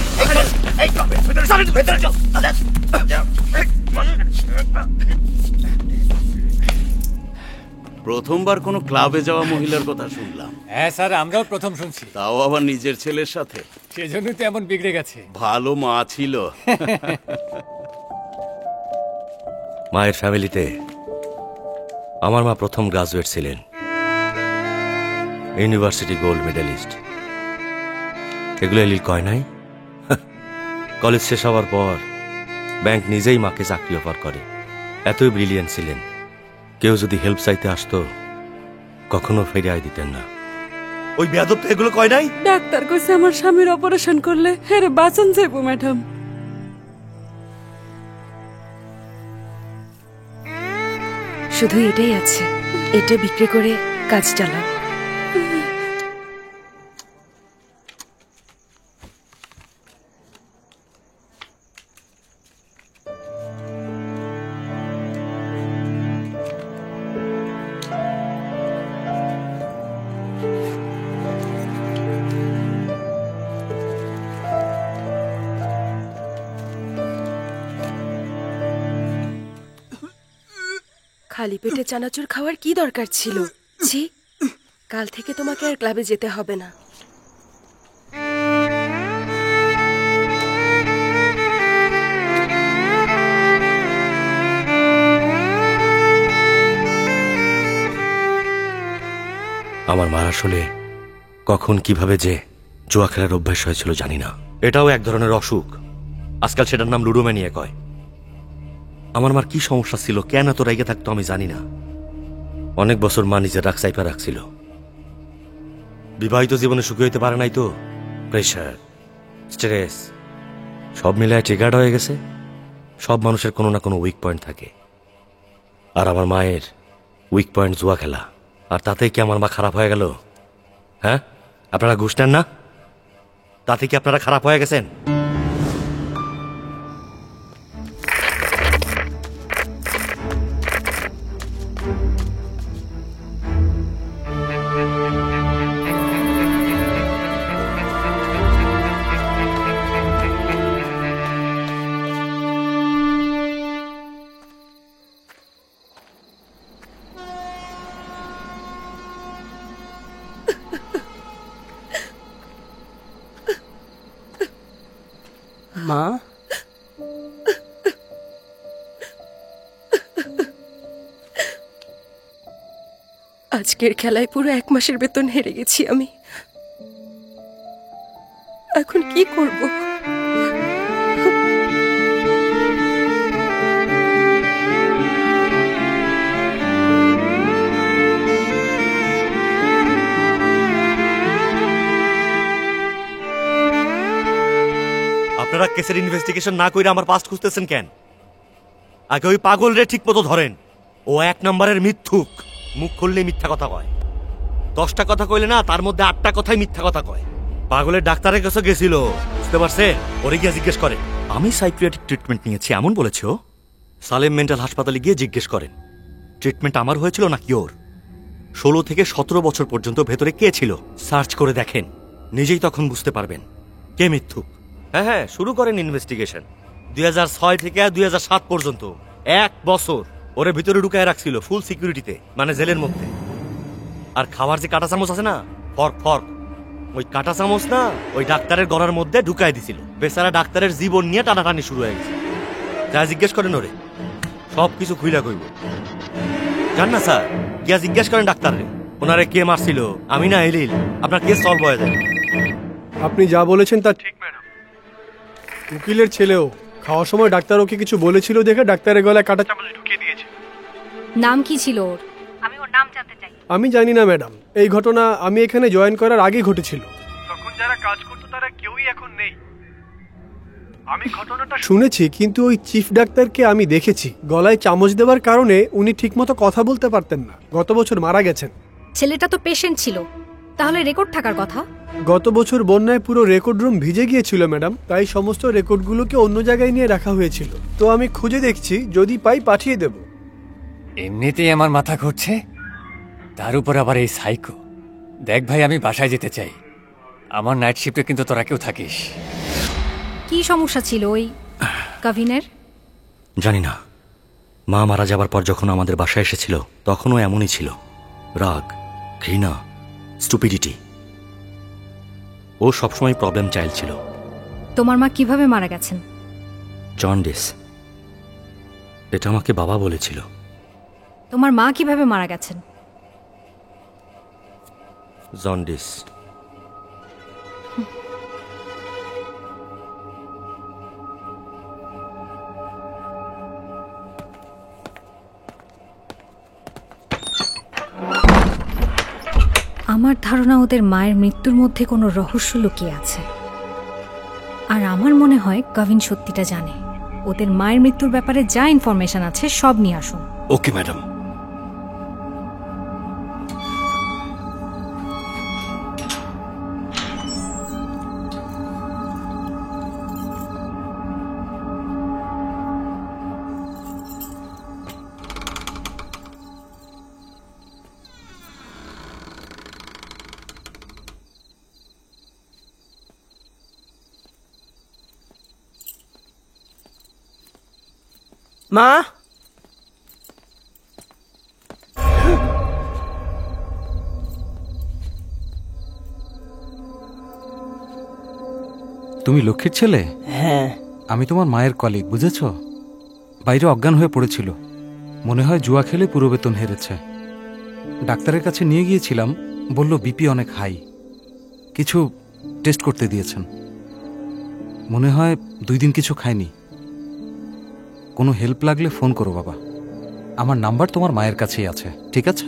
প্রথমবার কোনো ক্লাবে যাওয়া মহিলার কথা শুনলাম। হ্যাঁ স্যার, আমরাও প্রথম শুনছি। তাও আবার নিজের ছেলের সাথে। সেজন্যই তো এমন বিগড়ে গেছে। ভালো মা ছিল। মায়ের ফ্যামিলিতে আমার মা প্রথম গ্রাজুয়েট ছিলেন, ইউনিভার্সিটি গোল্ড মেডেলিস্ট। এগুলো এলিল কয় নাই। কলেজ শেষ হওয়ার পর ব্যাংক নিজেই মাকে চাকরি অফার করে। এতই ব্রিলিয়েন্ট ছিলেন, কেউ যদি হেল্প চাইতে আসতো কখনো ফেরিয়ে দিতেন না। ওই বেয়াদব তো এগুলো কয় নাই? ডাক্তার কইছে আমার স্বামীর অপারেশন করলে হেরে বাঁচন যাইব ম্যাডাম। শুধু এটাই আছে, এটা বিক্রি করে কাজ চালান। খালি পেটে চানাচুর খাওয়ার কি দরকার ছিল? ছি, কাল থেকে তোমাকে আর ক্লাবে যেতে হবে না। আমার মার আসলে কখন কিভাবে যে জুয়া খেলার অভ্যাস হয়েছিল জানি না। এটাও এক ধরনের অসুখ, আজকাল সেটার নাম লুডোম্যানিয়া কয়। আমার মার কি সমস্যা ছিল, কেন এত রেগে থাকতো আমি জানি না। অনেক বছর মা নিজের রাগ চাইপা রাখছিল। বিবাহিত জীবনে সুখী হইতে পারে নাই তো, প্রেশার, স্ট্রেস সব মিলায় ট্রিগার্ড হয়ে গেছে। সব মানুষের কোনো না কোনো উইক পয়েন্ট থাকে, আর আমার মায়ের উইক পয়েন্ট জুয়া খেলা। আর তাতেই কি আমার মা খারাপ হয়ে গেল? হ্যাঁ, আপনারা ঘুষ নেন না, তাতে কি আপনারা খারাপ হয়ে গেছেন? মা, আজকের খেলায় পুরো 1 মাসের বেতন হেরে গেছি আমি। এখন কি করব? আপনারা কেসের ইনভেস্টিগেশন না কইরা আমার পাস্ট খুঁজতেছেন কেন? আগে ওই পাগল রে ঠিক মতো ধরেন। ও 1 নম্বরের মিথ্যুক, মুখ খুললে মিথ্যা কথা কয়। 10টা কথা কইলে না তার মধ্যে 8টা কথাই মিথ্যা কথা কয়। পাগলের ডাক্তারের কাছে গেছিল, বুঝতে পারছে? ওরে গিয়ে জিজ্ঞেস করেন। আমি সাইকিয়াট্রিক ট্রিটমেন্ট নিয়েছি এমন বলেছে ও। সালেম মেন্টাল হাসপাতালে গিয়ে জিজ্ঞেস করেন ট্রিটমেন্ট আমার হয়েছিল নাকি ওর। 16 থেকে 17 বছর পর্যন্ত ভেতরে কে ছিল সার্চ করে দেখেন, নিজেই তখন বুঝতে পারবেন কে মিথ্যুক। হ্যাঁ হ্যাঁ, শুরু করেন ইনভেস্টিগেশন। 2006 থেকে 2007 পর্যন্ত 1 বছর ওরে ভিতরে ঢুকায় রাখছিল ফুল সিকিউরিটিতে, মানে জেলের মধ্যে। আর খাবার যে কাঁটা চামচ আছে না, ফর্ক ফর্ক, ওই কাঁটা চামচ না ওই ডাক্তারের গলার মধ্যে ঢুকায় দিছিল। বেচারা ডাক্তারের জীবন নিয়ে টানাটানি শুরু হয়ে গেছে। যা জিজ্ঞেস করেন ওরে, সব কিছু খুইলা কইব। জান না স্যার, গিয়া জিজ্ঞেস করেন ডাক্তারে ওনারে কে মারছিল, আমি না এলিল, আপনার কেস সলভ হয়ে যায়। আপনি যা বলেছেন তা ঠিক ম্যাডাম। উকিলের ছেলেও খাওয়ার সময় ডাক্তার ওকে কিছু বলেছিল দেখে ডাক্তারের গলায় কাঁটা চামচ ঢুকিয়ে দিয়েছে। নাম কি ছিল ওর? আমি ওর নাম জানতে চাই। আমি জানি না ম্যাডাম, এই ঘটনা আমি এখানে জয়েন করার আগে ঘটেছিল। তখন যারা কাজ করতো তারা কেউই এখন নেই। আমি ঘটনাটা শুনেছি, কিন্তু ওই চিফ ডাক্তারকে আমি দেখেছি। গলায় চামচ দেওয়ার কারণে উনি ঠিকমতো কথা বলতে পারতেন না, গত বছর মারা গেছেন। ছেলেটা তো পেশেন্ট ছিল, তাহলে রেকর্ড থাকার কথা। গত বছর বন্যায় পুরো রেকর্ড রুম ভিজে গিয়েছিল ম্যাডাম, তাই সমস্ত রেকর্ডগুলোকে অন্য জায়গায় নিয়ে রাখা হয়েছিল। তো আমি খুঁজে দেখছি, যদি পাই পাঠিয়ে দেব। এমনিতেই আমার মাথা ঘুরছে, তার উপর আবার এই সাইকো। দেখ ভাই, আমি বাসায় যেতে চাই। আমার নাইট শিফটে কিন্তু তোরা কেউ থাকিস। কি সমস্যা ছিল ওই কাভিনের? জানি না, মা মারা যাবার পর যখন আমাদের বাসায় এসেছিল তখনও এমনই ছিল। রাগ, ঘৃণা, স্টুপিডিটি। ও সবসময় প্রবলেম চাইল্ড ছিল। তোমার মা কিভাবে মারা গেছেন? জন্ডিস। এটা আমাকে বাবা বলেছিল। তোমার মা কিভাবে মারা গেছেন? জন্ডিস। আমার ধারণা ওদের মায়ের মৃত্যুর মধ্যে কোনো রহস্য লুকিয়ে আছে। আর আমার মনে হয় কাভিন সত্যিটা জানে। ওদের মায়ের মৃত্যুর ব্যাপারে যা ইনফরমেশন আছে সব নিয়ে আসুন। Okay madam. মা, তুমি লক্ষ্মীর ছেলে? হ্যাঁ। আমি তোমার মায়ের কলিগ, বুঝেছ? বাইরে অজ্ঞান হয়ে পড়েছিল, মনে হয় জুয়া খেলে পুরো বেতন হেরেছে। ডাক্তারের কাছে নিয়ে গিয়েছিলাম, বলল বিপি অনেক হাই। কিছু টেস্ট করতে দিয়েছেন। মনে হয় 2 দিন কিছু খায়নি। কোনো হেল্প লাগলে ফোন করো বাবা। আমার নাম্বার তোমার মায়ের কাছেই আছে, ঠিক আছে?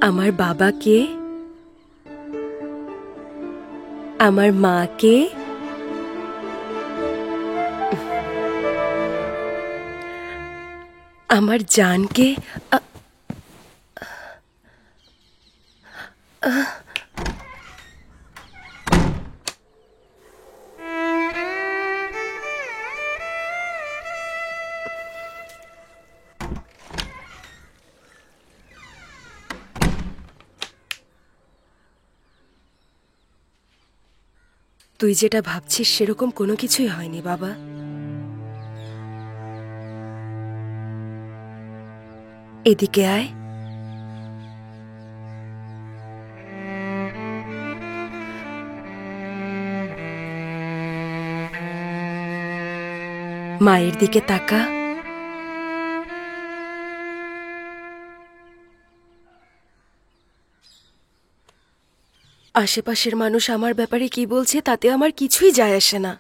আমার বাবাকে, আমার মাকে, আমার জানকে, তুই যেটা ভাবছিস সেরকম কোনো কিছুই হয়নি বাবা। এদিকে আয়। মায়ের দিকে তাকা। আশেপাশের মানুষ আমার ব্যাপারে কি বলছে তাতে আমার কিছুই যায় আসে না।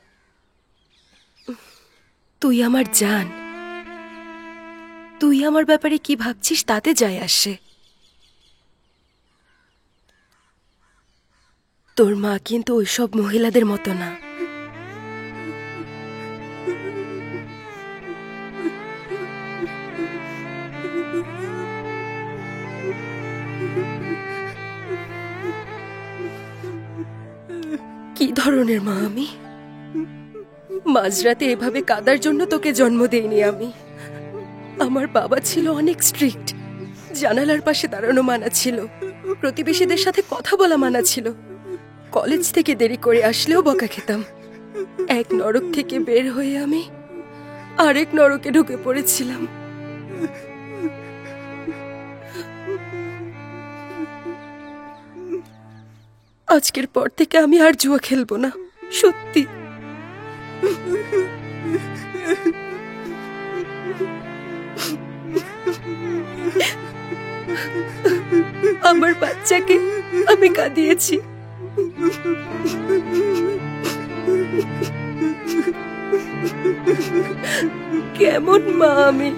তুই আমার জান, তুই আমার ব্যাপারে কি ভাবছিস তাতে যায় আসে। তোর মা কিন্তু ওইসব মহিলাদের মতো না। কি ধরনের মা আমি? মাঝরাতে এভাবে কাঁদার জন্য তোকে জন্ম দেইনি আমি। আমার বাবা ছিল অনেক স্ট্রিক্ট। জানালার পাশে দাঁড়ানো মানা ছিল, প্রতিবেশীদের সাথে কথা বলা মানা ছিল। কলেজ থেকে দেরি করে আসলেও বকা খেতাম। এক নরক থেকে বের হয়ে আমি আরেক নরকে ঢুকে পড়েছিলাম। আজকের পর থেকে আমি আর জুয়া খেলবো না, সত্যি। আমার বাচ্চাকে আমি কাঁদিয়েছি। কেমন মা আমি!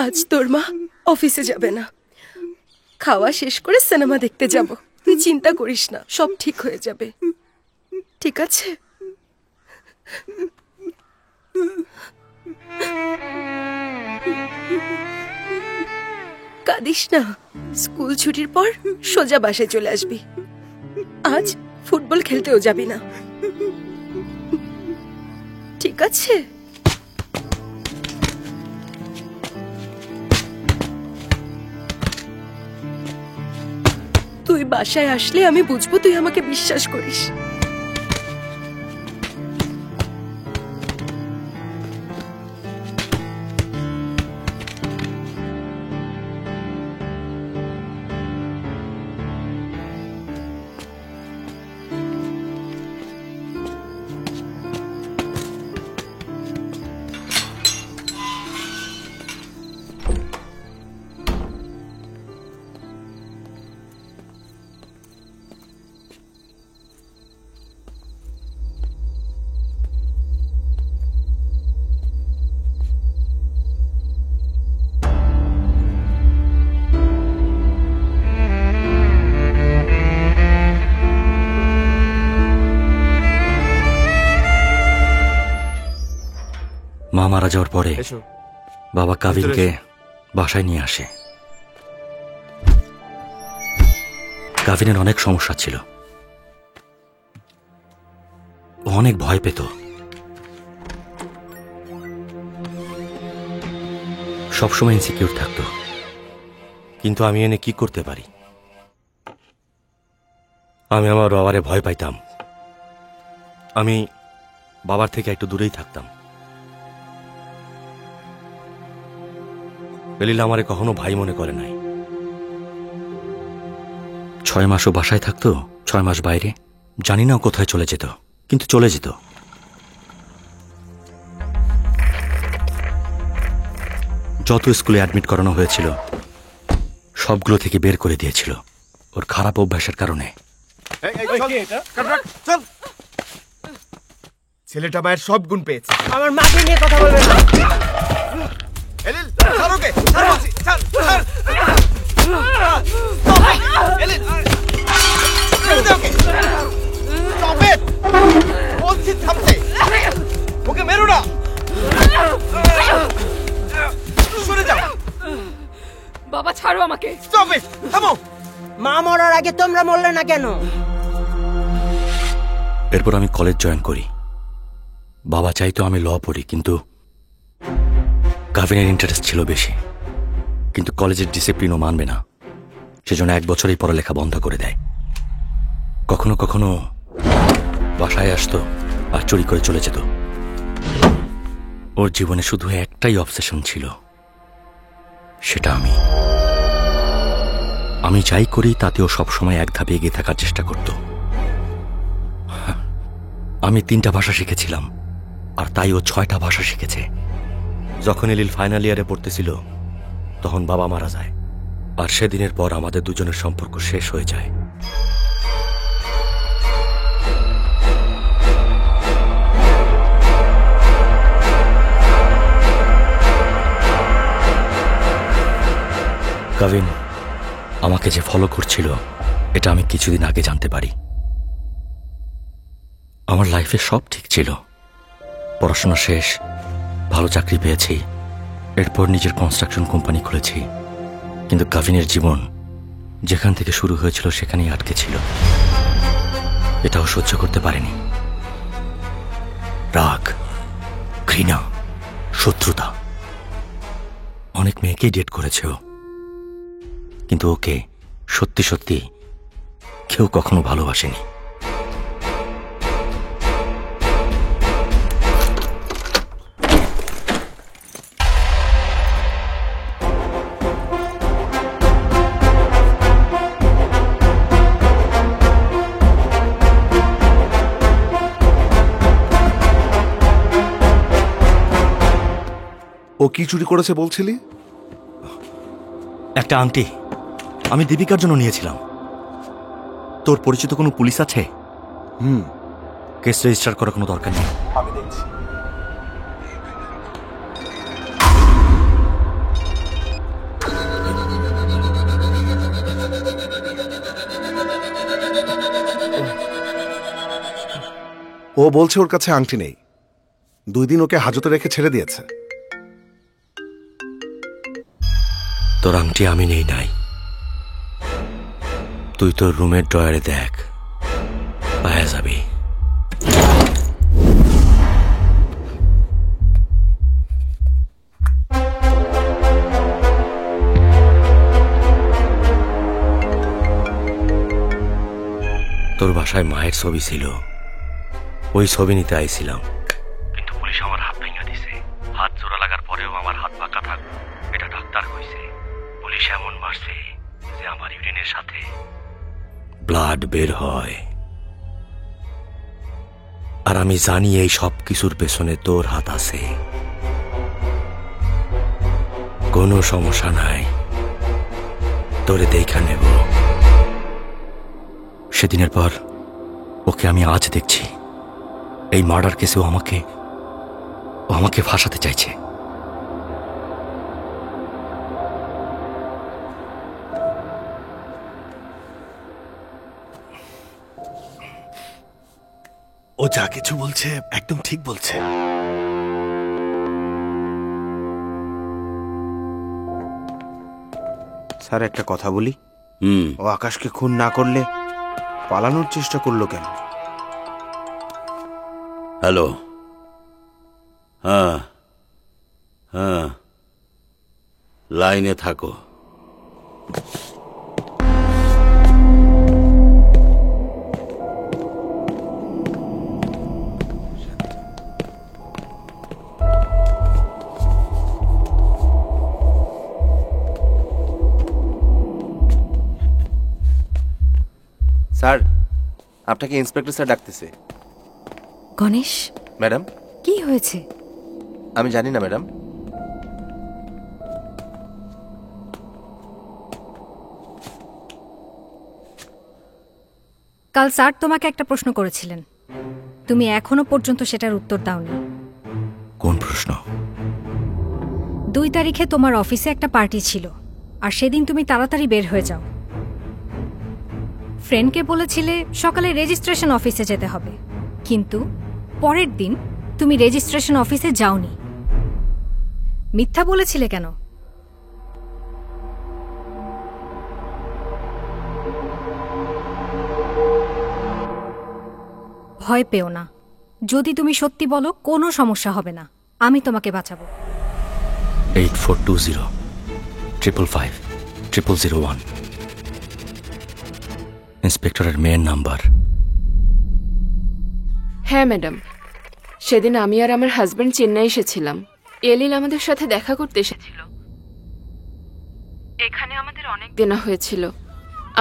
আজ তোর মা অফিসে যাবে না, খাওয়া শেষ করে সিনেমা দেখতে যাব। তুই চিন্তা করিস না, সব ঠিক হয়ে যাবে, ঠিক আছে? কাঁদিস না, স্কুল ছুটির পর সোজা বাসায় চলে আসবি। আজ ফুটবল খেলতেও যাবি না, ঠিক আছে? তুই বাসায় আসলে আমি বুঝবো তুই আমাকে বিশ্বাস করিস। মা মারা যাওয়ার পরে বাবা কাবিনকে বাসায় নিয়ে আসে। কাবিনের অনেক সমস্যা ছিল, ও অনেক ভয় পেত, সবসময় ইনসিকিউর থাকতো। কিন্তু আমি এনে কি করতে পারি? আমি আমার বাবারে ভয় পাইতাম। আমি বাবার থেকে একটু দূরেই থাকতাম। এলিল আমারে কখনো ভাই মনে করে নাই। 6 মাসও বাসায় থাকতো, 6 মাস বাইরে, জানি না কোথায় চলে যেত, কিন্তু চলে যেত। যত স্কুলে অ্যাডমিট করানো হয়েছিল সবগুলো থেকে বের করে দিয়েছিল ওর খারাপ অভ্যাসের কারণে। ছেলেটা মায়ের সব গুণ পেয়েছে। আমার মাকে নিয়ে কথা বলবেন না। এলিল, ছাড় ওকে, ছাড় বলছি, ছাড়, ছাড়। এলিল, ছেড়ে দে ওকে। ছাড়ো আমাকে। স্টপ ইট, থামো। মা মরার আগে তোমরা মরলে না কেন? এরপর আমি কলেজ জয়েন করি। বাবা চাইতো আমি ল পড়ি, কিন্তু কাভিনের ইন্টারেস্ট ছিল বেশি। কিন্তু কলেজের ডিসিপ্লিনও মানবে না, সেজন্য 1 বছরেই পড়ালেখা বন্ধ করে দেয়। কখনো কখনো বাসায় আসতো আর চুরি করে চলে যেত। ওর জীবনে শুধু একটাই অবসেশন ছিল, সেটা আমি যাই করি তাতেও সবসময় এক ধাপে এগিয়ে থাকার চেষ্টা করত। আমি 3টা ভাষা শিখেছিলাম, আর তাই ও 6টা ভাষা শিখেছে। যখন এলিল ফাইনাল ইয়ারে পড়তেছিল তখন বাবা মারা যায়, আর সেদিনের পর আমাদের দুজনের সম্পর্ক শেষ হয়ে যায়। কাভিন আমাকে যে ফলো করছিল এটা আমি কিছুদিন আগে জানতে পারি। আমার লাইফে সব ঠিক ছিল, পড়াশোনা শেষ, ভালো চাকরি পেয়েছি, এরপর নিজের কনস্ট্রাকশন কোম্পানি খুলেছি। কিন্তু কাভিনের জীবন যেখান থেকে শুরু হয়েছিল সেখানেই আটকে ছিল। এটাও সহ্য করতে পারেনি। রাগ, ঘৃণা, শত্রুতা, অনেক মেয়েকেই ডেট করেছে ও, কিন্তু ওকে সত্যি সত্যি কেউ কখনো ভালোবাসেনি। ও কি চুরি করেছে বলছিলি? একটা আংটি আমি দীপিকার জন্য নিয়েছিলাম। তোর পরিচিত কোনো পুলিশ আছে? কেস রেজিস্টার করার কোনো দরকার নেই, আমি দেখছি। ও বলছে ওর কাছে আংটি নেই, 2 দিন ওকে হাজতে রেখে ছেড়ে দিয়েছে। তোর আংটি আমি নেই নাই, তুই তোর রুমের ড্রয়ারে দেখ, পাওয়া যাবি। তোর বাসায় মায়ের ছবি ছিল, ওই ছবি নিতে আইছিলাম, কিন্তু পুলিশ আমার হাত ভেঙে দিছে। হাত জোড়া লাগার পরেও আমার হাত পাকা থাক, এটা ডাক্তার কইছে। পুলিশ এমন মারছে যে আমার ইউরিনের সাথে ব্লাড বের হয়। আর আমি জানি এই সব কিছুর পেছনে তোর হাত আছে। কোনো সমস্যা নাই, তোরে দেখা নেব। সেদিনের পর ওকে আমি আজ দেখছি এই মার্ডার কেসেও আমাকে ফাঁসাতে চাইছে। ও যা কিছু বলছে একদম ঠিক বলছে। স্যার একটা কথা বলি। ও আকাশকে খুন না করলে পালানোর চেষ্টা করলো কেন? হ্যালো, হ্যাঁ হ্যাঁ, লাইনে থাকো। স্যার, আপনাকে ইন্সপেক্টর স্যার ডাকতেছে। গণেশ, ম্যাডাম কি হয়েছে? আমি জানি না ম্যাডাম। কাল স্যার তোমাকে একটা প্রশ্ন করেছিলেন, তুমি এখনো পর্যন্ত সেটার উত্তর দাওনি। কোন প্রশ্ন? 2 তারিখে তোমার অফিসে একটা পার্টি ছিল, আর সেদিন তুমি তাড়াতাড়ি বের হয়ে যাও। ফ্রেন্ডকে বলেছিলে সকালে রেজিস্ট্রেশন অফিসে যেতে হবে, কিন্তু পরের দিন তুমি রেজিস্ট্রেশন অফিসে যাওনি। মিথ্যা বলেছিলে কেন? ভয় পেও না, যদি তুমি সত্যি বলো কোনো সমস্যা হবে না, আমি তোমাকে বাঁচাবো। 8420 555 0001 ইন্সপেক্টরের মেয়ের নাম্বার। হ্যাঁ ম্যাডাম, সেদিন আমি আর আমার হাজবেন্ড চেন্নাই এসেছিলাম। এলিল আমাদের সাথে দেখা করতে এসেছিল। এখানে আমাদের অনেক দেনা হয়েছিল,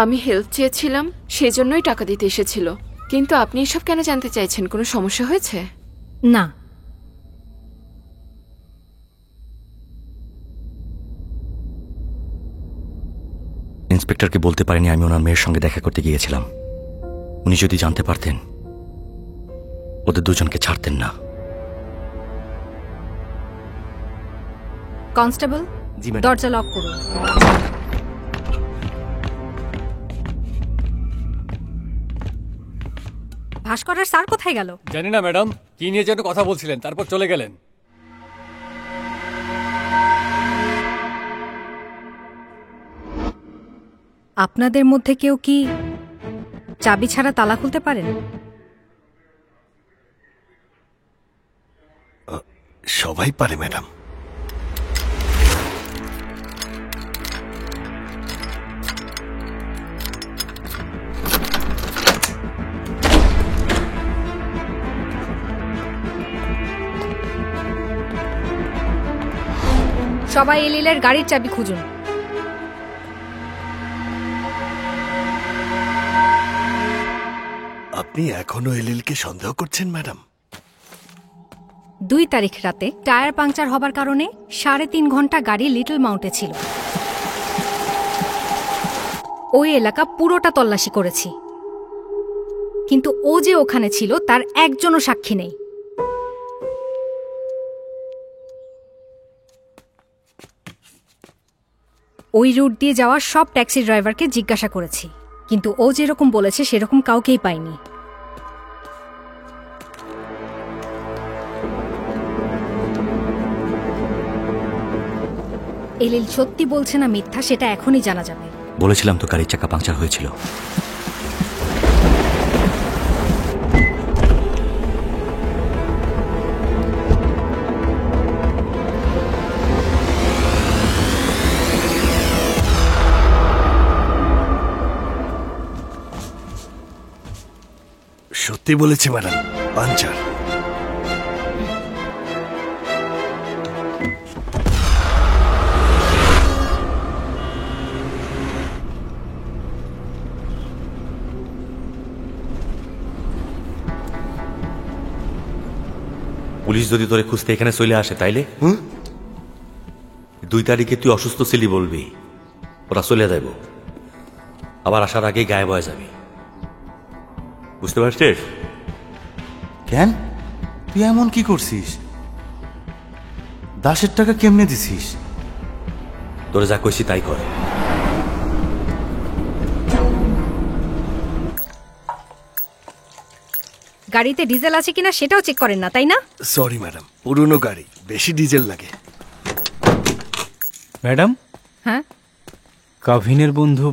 আমি হেল্প চেয়েছিলাম, সেজন্যই টাকা দিতে এসেছিল। কিন্তু আপনি এসব কেন জানতে চাইছেন? কোনো সমস্যা হয়েছে? না। ইন্সপেক্টরকে বলতে পারিনি আমি ওনার মেয়ের সঙ্গে দেখা করতে গিয়েছিলাম। উনি যদি জানতে পারতেন ওদের দুজনকে ছাড়তেন না। কনস্টেবল, দরজা লক করুন। ভাস্করের স্যার কোথায় গেল? জানি না ম্যাডাম, কি নিয়ে যেন কথা বলছিলেন, তারপর চলে গেলেন। আপনাদের মধ্যে কেউ কি চাবি ছাড়া তালা খুলতে পারেন? সবাই পারে ম্যাডাম। সবাই এলিলের গাড়ির চাবি খুঁজুন। আপনি এখনো এলিলকে সন্দেহ করছেন ম্যাডাম? 2 তারিখ রাতে টায়ার পাংচার হবার কারণে 3.5 ঘন্টা গাড়ি লিটল মাউন্টে ছিল। ওই এলাকা পুরোটা তল্লাশি করেছি, কিন্তু ও যে ওখানে ছিল তার একজনও সাক্ষী নেই। ওই রুট দিয়ে যাওয়া সব ট্যাক্সি ড্রাইভারকে জিজ্ঞাসা করেছি, কিন্তু ও যেরকম বলেছে সেরকম কাউকেই পাইনি। এলিল সত্যি বলছে না মিথ্যা সেটা এখনই জানা যাবে। বলেছিলাম তো গাড়ির চাকা পাংচার হয়েছিল। সত্যি বলেছে ম্যাডাম, পাঞ্চার। পুলিশ যদি তোরে খুঁজতে এখানে চলে আসে তাইলে 2 তারিখে তুই অসুস্থ ছিলি বলবি, ওরা চলে যাইব, আবার আসার আগে গায়েব হয়ে যাবি। বুঝতে পারছিস? কেন তুই এমন কি করছিস? দাসের টাকা কেমনে দিছিস? তোরে যা কইছি তাই কর। গাড়িতে ডিজেল আছে কিনা সেটাও চেক করেন না, তাই না? সরি ম্যাডাম, পুরনো গাড়ি, বেশি ডিজেল লাগে। ম্যাডাম, হ্যাঁ কাভিনের বন্ধু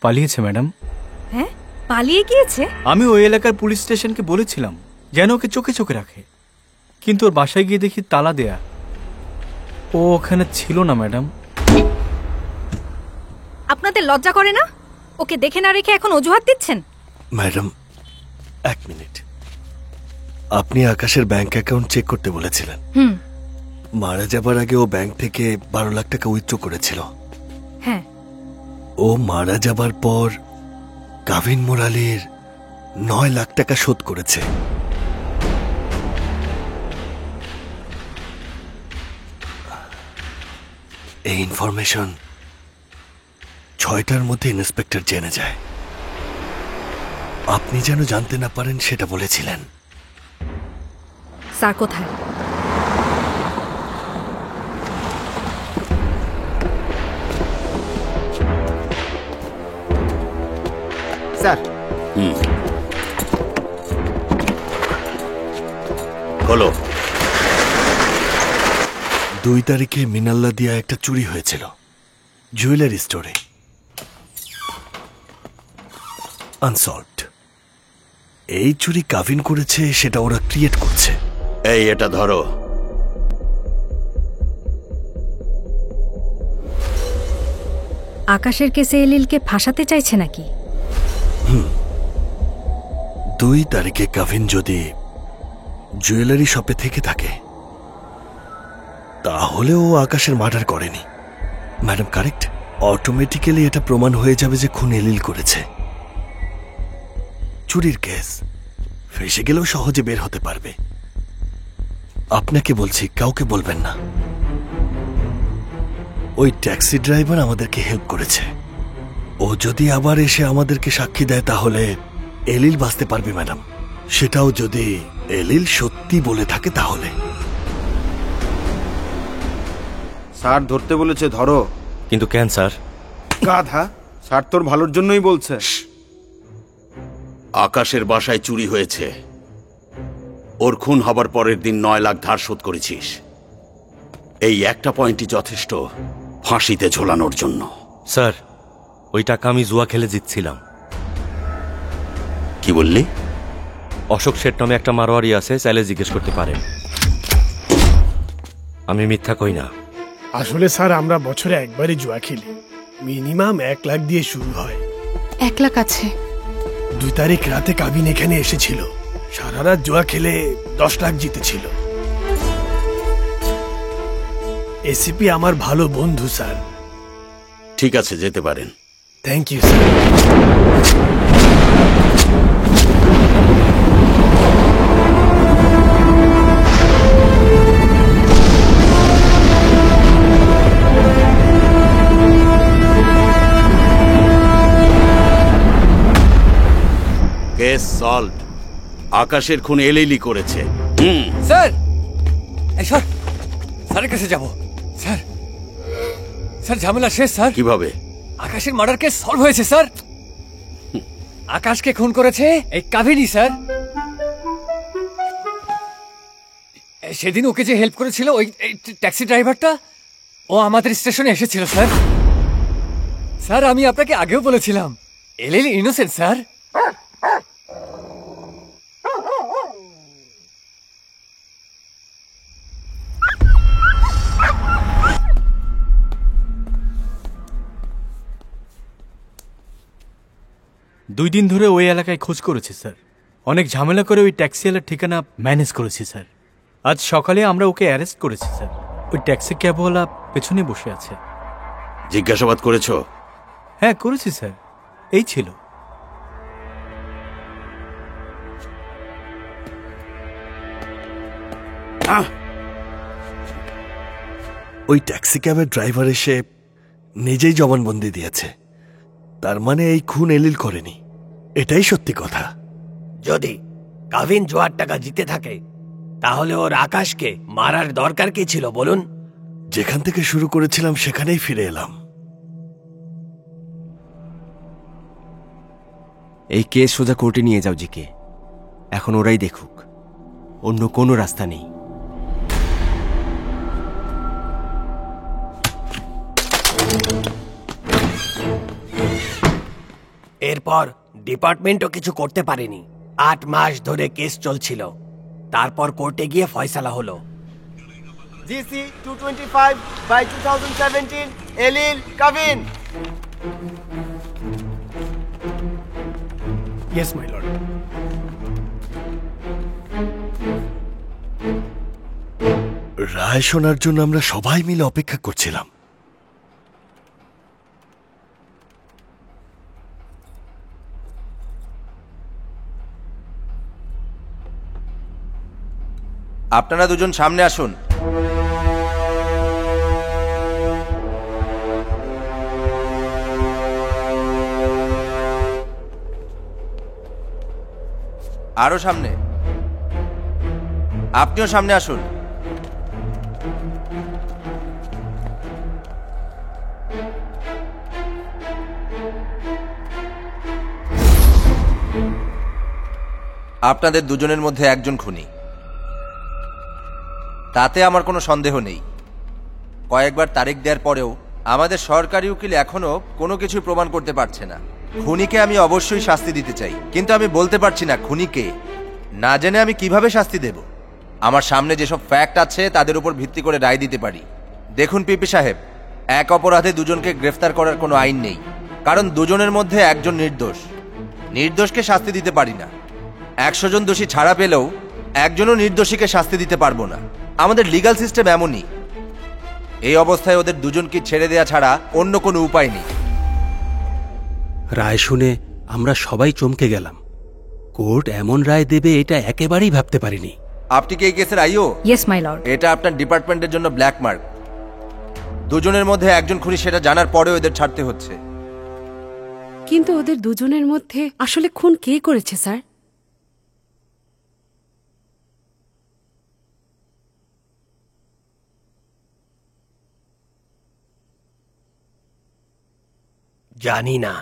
পালিয়েছে ম্যাডাম। হ্যাঁ, পালিয়ে গিয়েছে? আমি ওই এলাকার পুলিশ স্টেশনকে বলেছিলাম যেন ওকে চোখে চোখে রাখে, কিন্তু ওর বাসায় গিয়ে দেখি তালা দেয়া। ও ওখানে ছিল না ম্যাডাম। আপনাদের লজ্জা করে না? ওকে দেখে না রেখে এখন অজুহাত দিচ্ছেন। ম্যাডাম 1 মিনিট, আপনি আকাশের ব্যাংক অ্যাকাউন্ট চেক করতে বলেছিলেন। মারা যাবার আগে ও ব্যাংক থেকে 12 লাখ টাকা উইথড্র করেছিল। হ্যাঁ। ও মারা যাবার পর কাভিন মোরালির 9 লাখ টাকা শোধ করেছে। এই ইনফরমেশন 6টার মধ্যে ইন্সপেক্টর জেনে যায়। আপনি যেন জানতে না পারেন সেটা বলেছিলেন। স্যার কোথায়? স্যার। হলো 2 তারিখে মিনাল্লা দিয়া একটা চুরি হয়েছিল জুয়েলারি স্টোরে। আনসলভড। এই চুরি কাভিন করেছে সেটা ওরা ক্রিয়েট করছে। এই এটা ধরো। আকাশের কেসে এলিলকে ফাঁসাতে চাইছে নাকি? 2 তারিখে কাভিন যদি জুয়েলারি শপে থেকে থাকে তাহলে ও আকাশের মার্ডার করেনি। Madam correct? অটোমেটিক্যালি এটা প্রমাণ হয়ে যাবে যে খুন এলিল করেছে। চুরির কেস ফেসে গেলেও সহজে বের হতে পারবে। আপনাকে বলছি, কাউকে বলবেন না। ওই ট্যাক্সি ড্রাইভার আমাদেরকে হেল্প করেছে। ও যদি আবার এসে আমাদেরকে সাক্ষী দেয় তাহলে এলিল বাঁচতে পারবে ম্যাডাম। সেটাও যদি এলিল সত্যি বলে থাকে তাহলে। স্যার ধরতে বলেছে, ধরো। কিন্তু কেন স্যার? গাধা, স্যার তোর ভালোর জন্যই বলছে। আকাশের বাসায় চুরি হয়েছে, ওর খুন হবার পরের দিন 9 লাখ ধার শোধ করেছিস। এই একটা পয়েন্টই যথেষ্ট ফাঁসিতে ঝোলানোর জন্য। স্যার, ওই টাকা আমি জুয়া খেলে জিতছিলাম। কি বললি? অশোক শেঠ নামে একটা মারোয়ারি আছে, চাইলে জিজ্ঞেস করতে পারেন। আমি মিথ্যা কই না। আসলে স্যার আমরা বছরে একবারই জুয়া খেলি। মিনিমাম 1 লাখ দিয়ে শুরু হয়। 1 লাখ আছে। 2 তারিখ রাতে কাবিন এখানে এসেছিল। সারা রাত জুয়া খেলে 10 লাখ জিতেছিল। এসিপি আমার ভালো বন্ধু স্যার। ঠিক আছে, যেতে পারেন। Thank you sir. Case solved. আকাশের খুন এলিলি করেছে। স্যার, এই স্যার, স্যারের কাছে যাব। স্যার, স্যার ঝামেলা শেষ স্যার। কিভাবে? আকাশের মার্ডার কেস সলভ হয়েছে স্যার। আকাশকে খুন করেছে এই কাভিনী স্যার। সেদিন ওকে যে হেল্প করেছিল ওই ট্যাক্সি ড্রাইভারটা, ও আমাদের স্টেশনে এসেছিল স্যার। স্যার আমি আপনাকে আগেও বলেছিলাম এলিল ইনোসেন্ট স্যার। দুই দিন ধরে ওই এলাকায় খোঁজ করেছি স্যার। অনেক ঝামেলা করে ওই ট্যাক্সিওয়ালার ঠিকানা ম্যানেজ করেছি স্যার। আজ সকালে আমরা ওকে অ্যারেস্ট করেছি স্যার। ওই ট্যাক্সি ক্যাবওয়ালা পেছনে বসে আছে। জিজ্ঞাসাবাদ করেছো? হ্যাঁ করেছি স্যার, এই ছিল। ওই ট্যাক্সি ক্যাবের ড্রাইভার এসে নিজেই জবানবন্দি দিয়েছে। তার মানে এই খুন এলিল করেনি, এটাই সত্যি কথা। যদি কাভিন জোয়ার টাকা জিতে থাকে তাহলে ওর আকাশকে মারার দরকার কি ছিল বলুন? যেখান থেকে শুরু করেছিলাম সেখানেই ফিরে এলাম। এই কেস সোজা কোর্টে নিয়ে যাও জিকে। এখন ওরাই দেখুক, অন্য কোনো রাস্তা নেই। এরপর ডিপার্টমেন্টও কিছু করতে পারেনি। 8 মাস ধরে কেস চলছিল, তারপর কোর্টে গিয়ে ফয়সালা হলো। GC 225/2017 Elil Kavin. Yes my lord. রায় শোনার জন্য আমরা সবাই মিলে অপেক্ষা করছিলাম। আপনারা দুজন সামনে আসুন। আরো সামনে। আপনিও সামনে আসুন। আপনাদের দুজনের মধ্যে একজন খুনি, তাতে আমার কোনো সন্দেহ নেই। কয়েকবার তারিখ দেওয়ার পরেও আমাদের সরকারি উকিল এখনো কোনো কিছু প্রমাণ করতে পারছে না। খুনিকে আমি অবশ্যই শাস্তি দিতে চাই, কিন্তু আমি বলতে পারছি না খুনিকে। না জেনে আমি কিভাবে শাস্তি দেব? আমার সামনে যেসব ফ্যাক্ট আছে তাদের উপর ভিত্তি করে রায় দিতে পারি। দেখুন পিপি সাহেব, এক অপরাধে দুজনকে গ্রেফতার করার কোনো আইন নেই, কারণ দুজনের মধ্যে একজন নির্দোষ। নির্দোষকে শাস্তি দিতে পারি না। 100 জন দোষী ছাড়া পেলেও একজনও নির্দোষীকে শাস্তি দিতে পারবো না। আমাদের লিগ্যাল সিস্টেম এমনই। এই অবস্থায় ওদের দুজনকে ছেড়ে দেয়া ছাড়া অন্য কোনো উপায় নেই। রায় শুনে আমরা সবাই চমকে গেলাম। কোর্ট এমন রায় দেবে এটা একেবারেই ভাবতে পারিনি। আপনি কি এই কেসের আইও? Yes my Lord. এটা আপনার ডিপার্টমেন্টের জন্য ব্ল্যাক মার্ক। দুজনের মধ্যে একজন খুনি সেটা জানার পরেও এদের ছাড়তে হচ্ছে। কিন্তু ওদের দুজনের মধ্যে আসলে খুন কে করেছে স্যার? জানি না।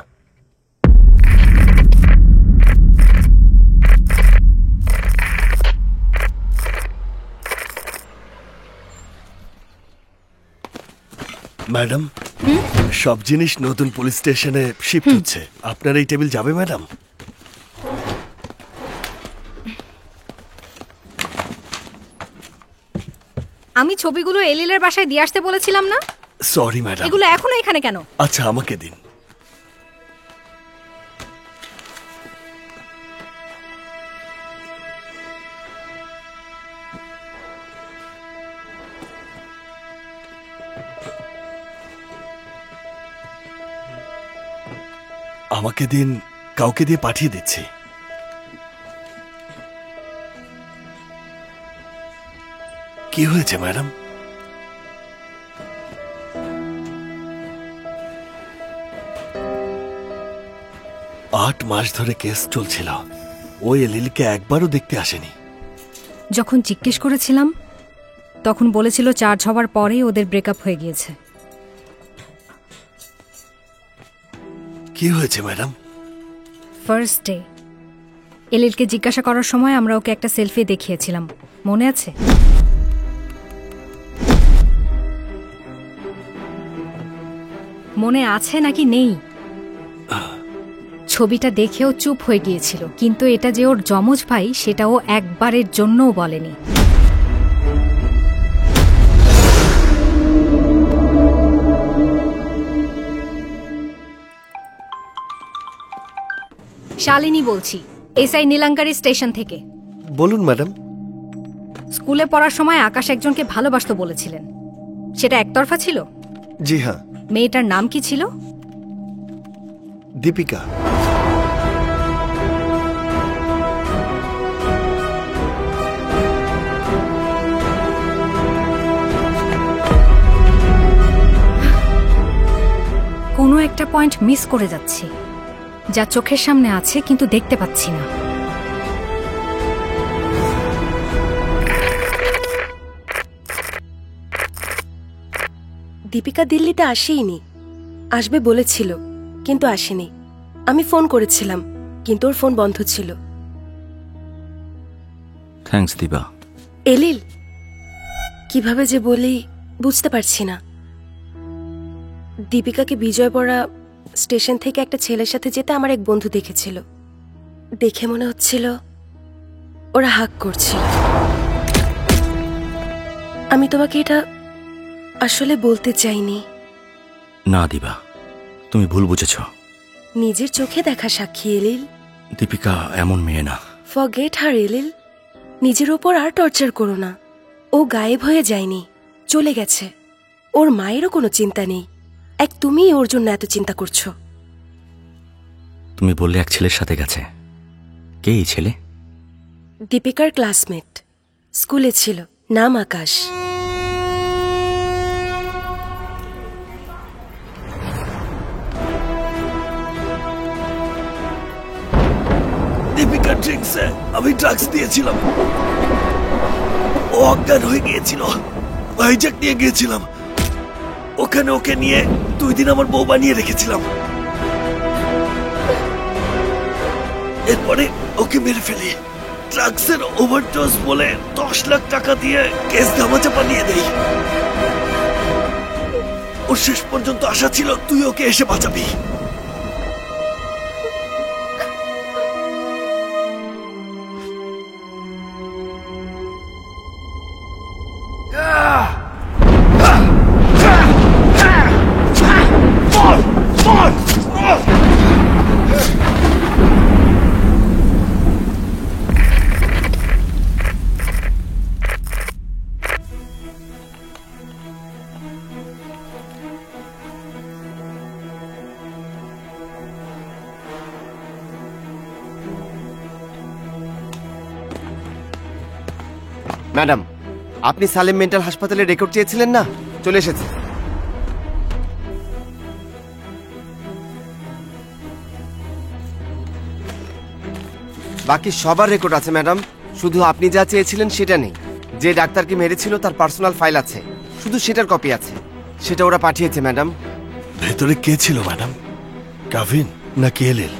ম্যাডাম, সব জিনিস নতুন পুলিশ স্টেশনে শিফট হচ্ছে। আপনার এই টেবিল যাবে ম্যাডাম? আমি ছবিগুলো এলিলের বাসায় দিয়ে আসতে বলেছিলাম না? Sorry madam. এগুলো এখনো এখানে কেন? আচ্ছা, আমাকে দিন। আমাকে দিন, কাউকে দিয়ে পাঠিয়ে দিচ্ছি। কি হয়েছে ম্যাডাম? 8 মাস ধরে কেস চলছিল। ওই এলিলকে একবারও দেখতে আসেনি। যখন জিজ্ঞেস করেছিলাম তখন বলেছিল চার্জ হওয়ার পরেই ওদের ব্রেকআপ হয়ে গিয়েছে। কি হয়েছে ম্যাডাম? ফার্স্ট ডে এলিলকে জিজ্ঞাসা করার সময় আমরা ওকে একটা সেলফি দেখিয়েছিলাম, মনে আছে? মনে আছে নাকি নেই? ছবিটা দেখেও চুপ হয়ে গিয়েছিল, কিন্তু এটা যে ওর যমজ ভাই সেটা ও একবারের জন্যও বলেনি। শালিনী বলছি, এসআই নীলাঙ্কারি স্টেশন থেকে। বলুন ম্যাডাম। স্কুলে পড়ার সময় আকাশ একজনকে ভালোবাসতো বলেছিলেন, সেটা একতরফা ছিল? জি হ্যাঁ। মেয়েটার নাম কি ছিল? দীপিকা। কোনো একটা পয়েন্ট মিস করে যাচ্ছি, যা চোখের সামনে আছে কিন্তু দেখতে পাচ্ছি না। দীপিকা দিল্লিতে আসেইনি, আসবে বলেছিল কিন্তু আসেনি। আমি ফোন করেছিলাম কিন্তু ওর ফোন বন্ধ ছিল। থ্যাঙ্কস দিবা। এলিল, কিভাবে যে বলি বুঝতে পারছি না। দীপিকাকে বিজয়পড়া স্টেশন থেকে একটা ছেলের সাথে যেতে আমার এক বন্ধু দেখেছিল। দেখে মনে হচ্ছিল ওরা হাক করছিল। আমি তোমাকে এটা আসলে বলতে চাইনি। না দিবা, তুমি ভুল বুঝেছ। নিজের চোখে দেখা সাক্ষী এলিল। দীপিকা এমন মেয়ে না। ফরগেট হার এলিল। নিজের ওপর আর টর্চার করো না। ও গায়েব হয়ে যায়নি, চলে গেছে। ওর মায়েরও কোনো চিন্তা নেই, এক তুমিই ওর জন্য এত চিন্তা করছো। তুমি বললে এক ছেলের সাথে গেছে। কে এই ছেলে? দীপিকার ক্লাসমেট, স্কুলে ছিল, নাম আকাশ। দীপিকা ড্রিঙ্কসে আমি ড্রাগস দিয়েছিলাম। ও অজ্ঞান হয়ে গিয়েছিল, হাইজ্যাক নিয়ে গিয়েছিলাম। ওখানে ওকে নিয়ে 2 দিন আমার বউ বানিয়ে রেখেছিলাম। এরপরে ওকে মেরে ফেলি। ড্রাগসের ওভারডোজ বলে 10 লাখ টাকা দিয়ে কেস ধামাচাপা নিয়ে দেই। ওর শেষ পর্যন্ত আশা ছিল তুই ওকে এসে বাঁচাবি। ম্যাডাম, আপনি সালেম মেন্টাল হাসপাতালে রেকর্ড চেয়েছিলেন না? চলে এসেছে। বাকি সবার রেকর্ড আছে ম্যাডাম, শুধু আপনি যা চেয়েছিলেন সেটা নেই। যে ডাক্তারকে মেরেছিল তার পার্সোনাল ফাইল আছে, শুধু সেটার কপি আছে, সেটা ওরা পাঠিয়েছে ম্যাডাম। ভেতরে কে ছিল ম্যাডাম? কাভিন নাকি এলিল?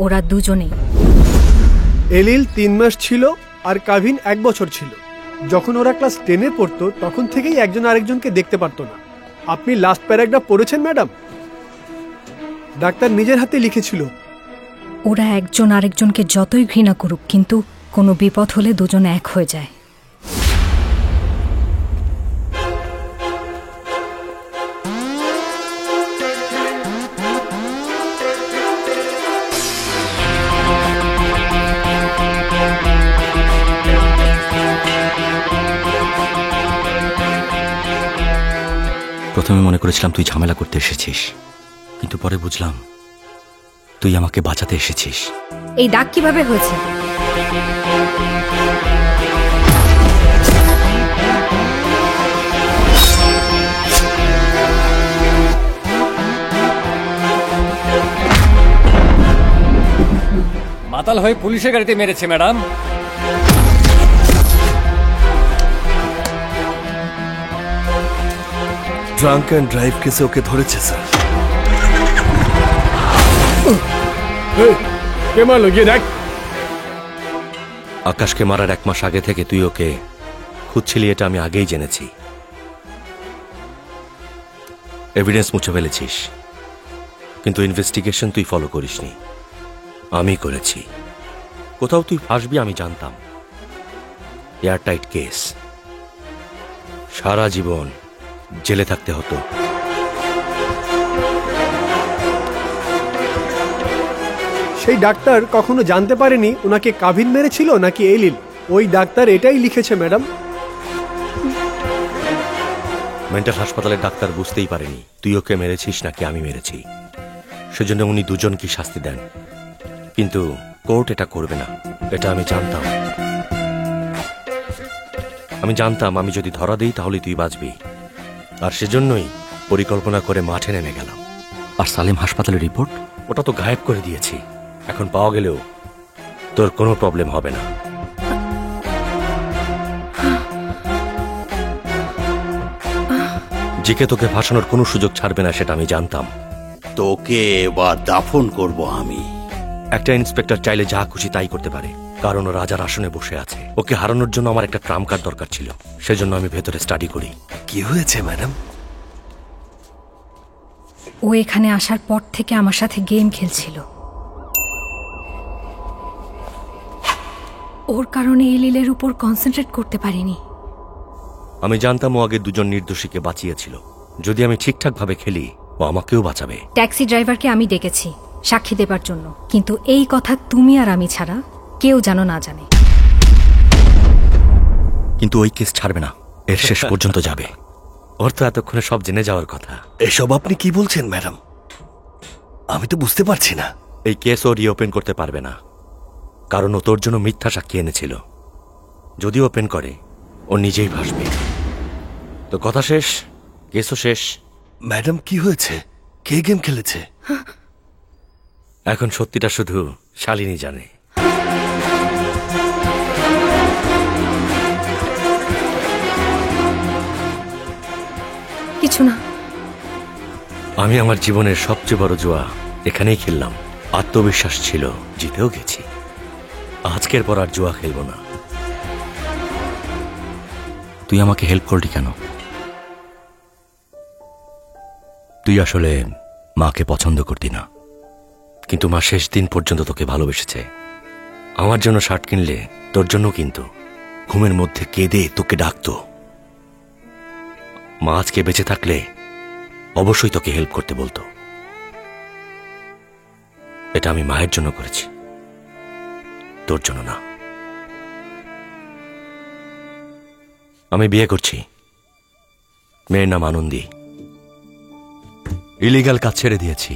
ওরা দুজনেই। এলিল 3 মাস ছিল আর কাভিন 1 বছর ছিল। যখন ওরা ক্লাস 10-এ পড়তো তখন থেকেই একজন আরেকজনকে দেখতে পারতো না। আপনি লাস্ট প্যারাগ্রাফ পড়েছেন ম্যাডাম? ডাক্তার নিজের হাতে লিখেছিল। ওরা একজন আরেকজনকে যতই ঘৃণা করুক, কিন্তু কোনো বিপদ হলে দুজন এক হয়ে যায়। প্রথমে মনে করেছিলাম তুই ঝামেলা করতে এসেছিস, কিন্তু পরে বুঝলাম তুই আমাকে বাঁচাতে এসেছিস। এই দাগ কিভাবে হয়েছে? মাতাল হয়ে পুলিশের গাড়িতে মেরেছে ম্যাডাম। ড্রাঙ্ক অ্যান্ড ড্রাইভ কেসে ওকে ধরেছে স্যার। কে মারলো গিয়ে দেখ। আকাশকে মারার 1 মাস আগে থেকে তুই ওকে খুঁজছিলি, এটা আমি আগেই জেনেছি। এভিডেন্স মুছে ফেলেছিস, কিন্তু ইনভেস্টিগেশন তুই ফলো করিসনি, আমি করেছি। কোথাও তুই ফাঁসবি আমি জানতাম। এয়ারটাইট কেস, সারা জীবন জেলে থাকতে হতো। সেই ডাক্তার কখনো জানতে পারেনি ওনাকে কাভিন মেরেছিল নাকি এলিল। ওই ডাক্তার এটাই লিখেছে ম্যাডাম। মেন্টাল হাসপাতালের ডাক্তার বুঝতেই পারেনি তুই ওকে মেরেছিস নাকি আমি মেরেছি, সেজন্য উনি দুজনকে শাস্তি দেন। কিন্তু কোর্ট এটা করবে না, এটা আমি জানতাম। আমি জানতাম আমি যদি ধরা দিই তাহলে তুই বাঁচবি, আর সেজন্যই পরিকল্পনা করে মাঠে নেমে গেলাম। আর সালেম হাসপাতালের রিপোর্ট, ওটা তো গায়েব করে দিয়েছি। এখন পাওয়া গেলেও তোর কোনো প্রবলেম হবে না। জিকে তোকে ভাসানোর কোনো সুযোগ ছাড়বে না, সেটা আমি জানতাম। তোকে এবার দাফন করব আমি। একটা ইন্সপেক্টর চাইলে যা খুশি তাই করতে পারে, কারণ ও রাজার আসনে বসে আছে। ওকে হারানোর জন্য আমার একটা ট্রাম্প কার্ড দরকার ছিল, সেজন্য আমি ভেতরে স্টাডি করি। কি হয়েছে ম্যাডাম? ও এখানে আসার পর থেকে আমার সাথে গেম খেলছিল। ওর কারণে এলিলের উপর কনসেন্ট্রেট করতে পারিনি। আমি জানতাম ও আগে দুজন নির্দোষীকে বাঁচিয়েছিল। যদি আমি ঠিকঠাক ভাবে খেলি, ও আমাকেও বাঁচাবে। ট্যাক্সি ড্রাইভারকে আমি ডেকেছি সাক্ষী দেবার জন্য, কিন্তু এই কথা তুমি আর আমি ছাড়া কেউ যেন না জানে। কিন্তু ওই কেস ছাড়বে না, এর শেষ পর্যন্ত যাবে। ওর তো এতক্ষণে সব জেনে যাওয়ার কথা। এসব আপনি কি বলছেন ম্যাডাম? আমি তো বুঝতে পারছি না। এই কেস ও রিওপেন করতে পারবে না, কারণ ও তোর জন্য মিথ্যা সাক্ষী এনেছিল। যদি ওপেন করে ও নিজেই ভাসবে। তো কথা শেষ, কেসও শেষ। ম্যাডাম কি হয়েছে? কে গেম খেলেছে? এখন সত্যিটা শুধু শালিনী জানে। কিছু না। আমি আমার জীবনের সবচেয়ে বড় জুয়া এখানেই খেললাম। আত্মবিশ্বাস ছিল, জিতেও গেছি। আজকের পর আর জুয়া খেলবো না। তুই আমাকে হেল্প করলি কেন? তুই আসলে মাকে পছন্দ করতি না, কিন্তু মা শেষ দিন পর্যন্ত তোকে ভালোবেসেছে। আমার জন্য শার্ট কিনলে তোর জন্য কিন্তু ঘুমের মধ্যে কেঁদে তোকে ডাকতো। মা আজকে বেঁচে থাকলে অবশ্যই তোকে হেল্প করতে বলতো। এটা আমি মায়ের জন্য করেছি, তোর জন্য না। আমি বিয়ে করছি। মেয়ের নাম আনন্দী। ইলিগাল কাজ ছেড়ে দিয়েছি।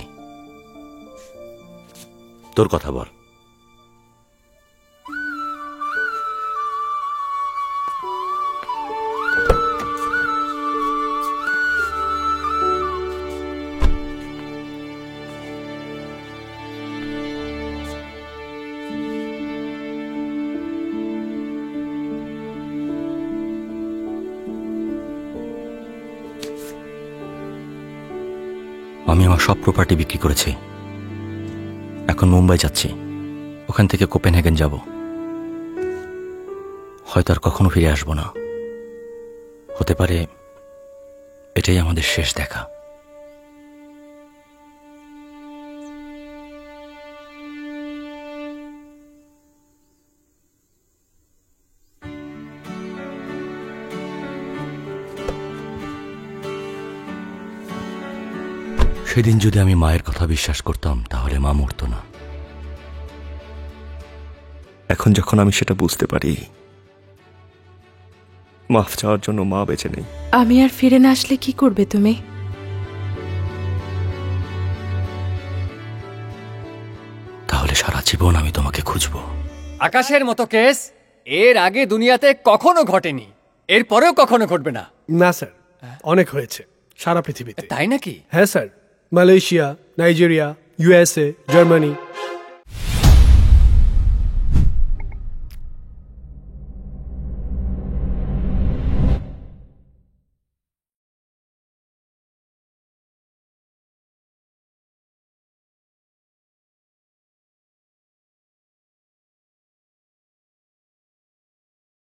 তোর কথা বল, আমি আমার সব প্রপার্টি বিক্রি করেছি। এখন মুম্বাই যাচ্ছি, ওখান থেকে কোপেনহেগেন যাব। হয়তো আর কখনো ফিরে আসবো না। হতে পারে এটাই আমাদের শেষ দেখা। সেদিন যদি আমি মায়ের কথা বিশ্বাস করতাম তাহলে মা মরত না। এখন যখন আমি সেটা বুঝতে পারি, মাফ চাওয়ার জন্য মা বেঁচে নেই। আমি আর ফিরে না আসলে কি করবে তুমি? তাহলে সারা জীবন আমি তোমাকে খুঁজবো। আকাশের মতো কেস এর আগে দুনিয়াতে কখনো ঘটেনি, এরপরেও কখনো ঘটবে না। না স্যার, অনেক হয়েছে সারা পৃথিবীতে। তাই নাকি? হ্যাঁ sir, Malaysia, Nigeria, USA, Germany